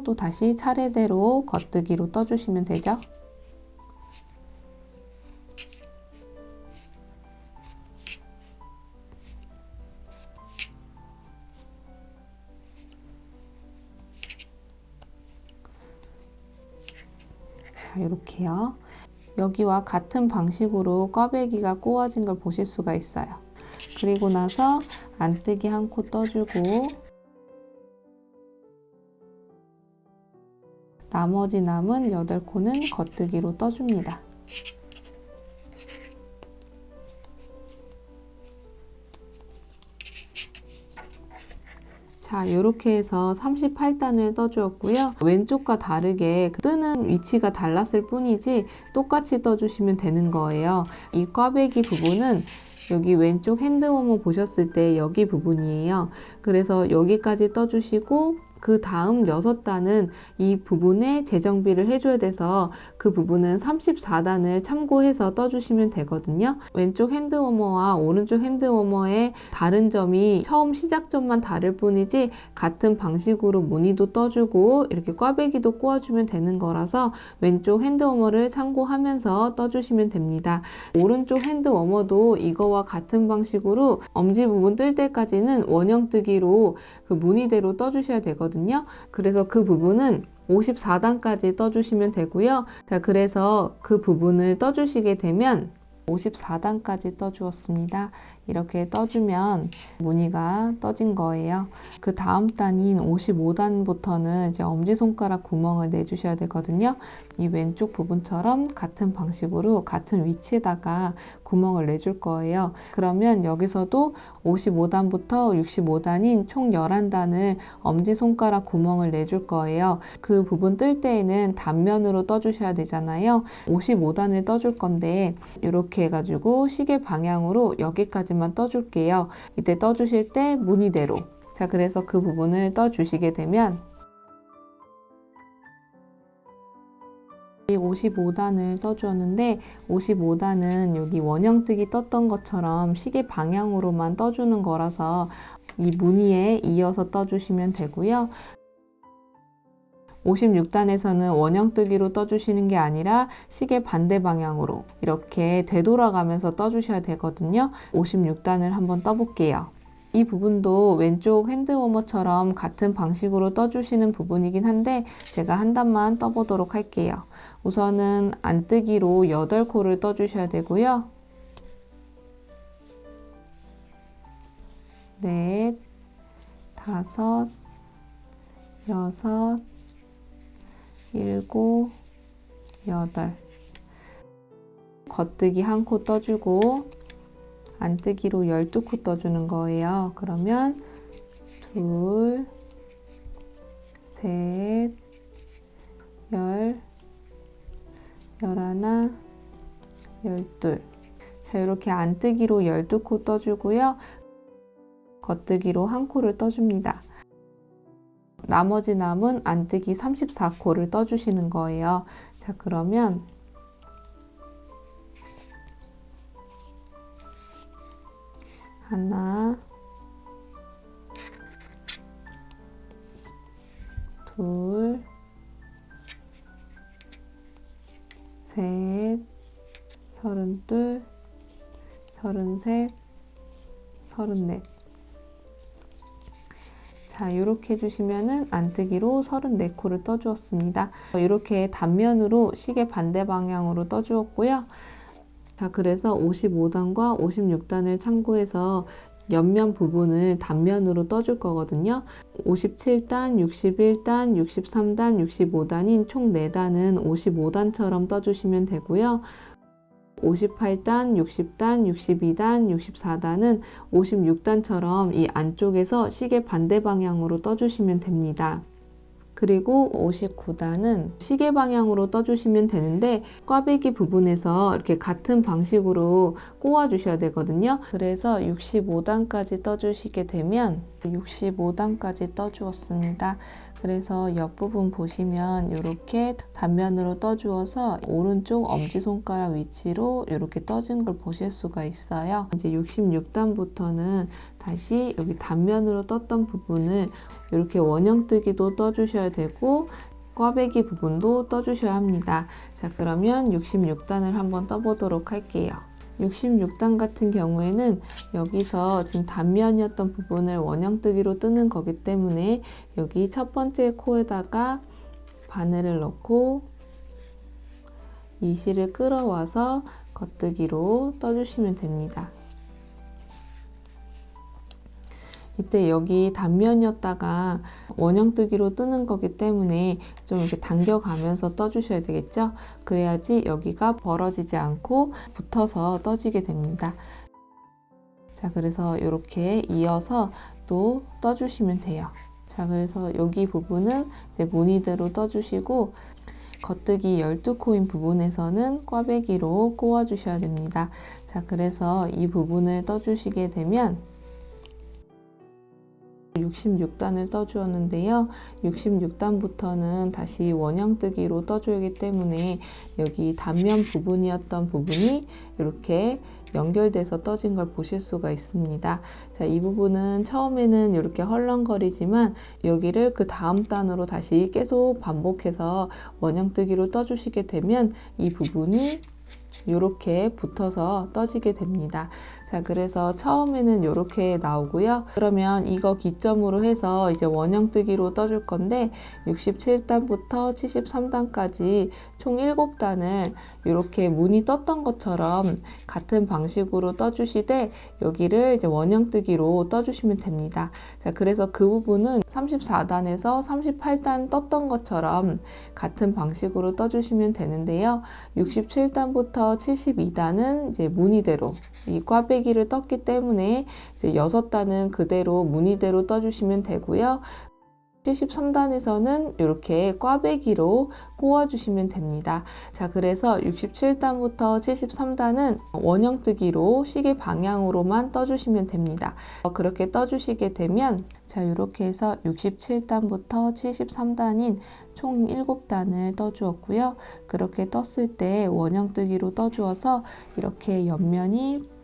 또 다시 차례대로 겉뜨기로 떠주시면 되죠. 이렇게요. 여기와 같은 방식으로 꽈배기가 꼬아진 걸 보실 수가 있어요. 그리고 나서 안뜨기 1코 떠주고, 나머지 남은 8코는 겉뜨기로 떠줍니다. 자, 이렇게 해서 38단을 떠주었고요. 왼쪽과 다르게 뜨는 위치가 달랐을 뿐이지 똑같이 떠주시면 되는 거예요. 이 꽈배기 부분은 여기 왼쪽 핸드워머 보셨을 때 여기 부분이에요. 그래서 여기까지 떠주시고, 그 다음 6단은 이 부분에 재정비를 해줘야 돼서 그 부분은 34단을 참고해서 떠주시면 되거든요. 왼쪽 핸드워머와 오른쪽 핸드워머의 다른 점이 처음 시작점만 다를 뿐이지 같은 방식으로 무늬도 떠주고 이렇게 꽈배기도 꼬아주면 되는 거라서 왼쪽 핸드워머를 참고하면서 떠주시면 됩니다. 오른쪽 핸드워머도 이거와 같은 방식으로 엄지 부분 뜰 때까지는 원형 뜨기로 그 무늬대로 떠주셔야 되거든요. 되거든요. 그래서 그 부분은 54단까지 떠주시면 되고요. 자, 그래서 그 부분을 떠주시게 되면 54단까지 떠주었습니다. 이렇게 떠주면 무늬가 떠진 거예요. 그 다음 단인 55단부터는 이제 엄지손가락 구멍을 내주셔야 되거든요. 이 왼쪽 부분처럼 같은 방식으로 같은 위치에다가 구멍을 내줄 거예요. 그러면 여기서도 55단부터 65단인 총 11단을 엄지손가락 구멍을 내줄 거예요. 그 부분 뜰 때에는 단면으로 떠주셔야 되잖아요. 55단을 떠줄 건데 이렇게 해가지고 시계 방향으로 여기까지만 떠줄게요. 이때 떠주실 때 무늬대로, 자, 그래서 그 부분을 떠주시게 되면 55단을 떠주었는데 55단은 여기 원형뜨기 떴던 것처럼 시계 방향으로만 떠주는 거라서 이 무늬에 이어서 떠주시면 되고요. 56단에서는 원형뜨기로 떠주시는 게 아니라 시계 반대 방향으로 이렇게 되돌아가면서 떠주셔야 되거든요. 56단을 한번 떠볼게요. 이 부분도 왼쪽 핸드워머처럼 같은 방식으로 떠주시는 부분이긴 한데 제가 한 단만 떠보도록 할게요. 우선은 안뜨기로 8코를 떠주셔야 되고요. 넷, 다섯, 여섯, 일곱, 여덟. 겉뜨기 1코 떠주고 안뜨기로 12코 떠주는 거예요. 그러면 둘, 셋, 열하나, 열둘. 자, 이렇게 안뜨기로 12코 떠주고요. 겉뜨기로 1코를 떠줍니다. 나머지 남은 안뜨기 34코를 떠주시는 거예요. 자, 그러면 하나, 둘, 셋, 32, 33, 34. 자, 이렇게 해주시면은 안뜨기로 34코를 떠주었습니다. 이렇게 단면으로 시계 반대 방향으로 떠주었고요. 자, 그래서 55단과 56단을 참고해서 옆면 부분을 단면으로 떠줄 거거든요. 57단, 61단, 63단, 65단인 총 4단은 55단처럼 떠주시면 되고요. 58단, 60단, 62단, 64단은 56단처럼 이 안쪽에서 시계 반대 방향으로 떠주시면 됩니다. 그리고 59단은 시계 방향으로 떠주시면 되는데 꽈배기 부분에서 이렇게 같은 방식으로 꼬아 주셔야 되거든요. 그래서 65단까지 떠주시게 되면 65단까지 떠주었습니다. 그래서 옆부분 보시면 이렇게 단면으로 떠주어서 오른쪽 엄지손가락 위치로 이렇게 떠진 걸 보실 수가 있어요. 이제 66단부터는 다시 여기 단면으로 떴던 부분을 이렇게 원형뜨기도 떠주셔야 되고 꽈배기 부분도 떠주셔야 합니다. 자, 그러면 66단을 한번 떠보도록 할게요. 66단 같은 경우에는 여기서 지금 단면이었던 부분을 원형뜨기로 뜨는 거기 때문에 여기 첫 번째 코에다가 바늘을 넣고 이 실을 끌어와서 겉뜨기로 떠주시면 됩니다. 이때 여기 단면이었다가 원형뜨기로 뜨는 거기 때문에 좀 이렇게 당겨가면서 떠주셔야 되겠죠? 그래야지 여기가 벌어지지 않고 붙어서 떠지게 됩니다. 자, 그래서 이렇게 이어서 또 떠주시면 돼요. 자, 그래서 여기 부분은 이제 무늬대로 떠주시고 겉뜨기 12코인 부분에서는 꽈배기로 꼬아주셔야 됩니다. 자, 그래서 이 부분을 떠주시게 되면 66단을 떠주었는데요. 66단부터는 다시 원형뜨기로 떠줘야 하기 때문에 여기 단면 부분이었던 부분이 이렇게 연결돼서 떠진 걸 보실 수가 있습니다. 자, 이 부분은 처음에는 이렇게 헐렁거리지만 여기를 그 다음 단으로 다시 계속 반복해서 원형뜨기로 떠주시게 되면 이 부분이 이렇게 붙어서 떠지게 됩니다. 자, 그래서 처음에는 이렇게 나오고요. 그러면 이거 기점으로 해서 이제 원형뜨기로 떠줄 건데 67단부터 73단까지 총 7단을 이렇게 무늬 떴던 것처럼 같은 방식으로 떠주시되 여기를 이제 원형뜨기로 떠주시면 됩니다. 자, 그래서 그 부분은 34단에서 38단 떴던 것처럼 같은 방식으로 떠주시면 되는데요. 67단부터 72단은 이제 무늬대로 이 꽈배기를 떴기 때문에 이제 6단은 그대로 무늬대로 떠주시면 되고요. 73단에서는 이렇게 꽈배기로 꼬아주시면 됩니다. 자, 그래서 67단부터 73단은 원형뜨기로 시계 방향으로만 떠주시면 됩니다. 그렇게 떠주시게 되면 자, 이렇게 해서 67단부터 73단인 총 7단을 떠주었고요. 그렇게 떴을 때 원형뜨기로 떠주어서 이렇게 옆면이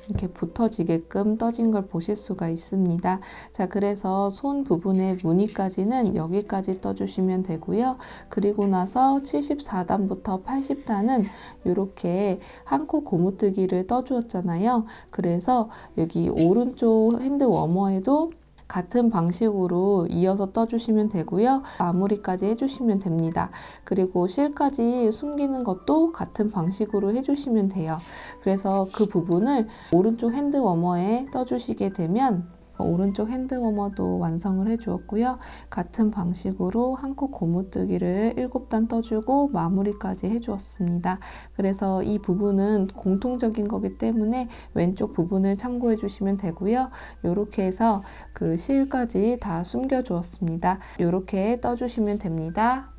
이렇게 붙어지게끔 떠진 걸 보실 수가 있습니다. 자, 그래서 손 부분의 무늬까지는 여기까지 떠주시면 되고요. 그리고 나서 74단부터 80단은 이렇게 한 코 고무뜨기를 떠주었잖아요. 그래서 여기 오른쪽 핸드 워머에도 같은 방식으로 이어서 떠주시면 되고요. 마무리까지 해주시면 됩니다. 그리고 실까지 숨기는 것도 같은 방식으로 해주시면 돼요. 그래서 그 부분을 오른쪽 핸드 워머에 떠주시게 되면 오른쪽 핸드 워머도 완성을 해주었고요. 같은 방식으로 한 코 고무뜨기를 7단 떠주고 마무리까지 해주었습니다. 그래서 이 부분은 공통적인 거기 때문에 왼쪽 부분을 참고해 주시면 되고요. 이렇게 해서 그 실까지 다 숨겨 주었습니다. 이렇게 떠주시면 됩니다.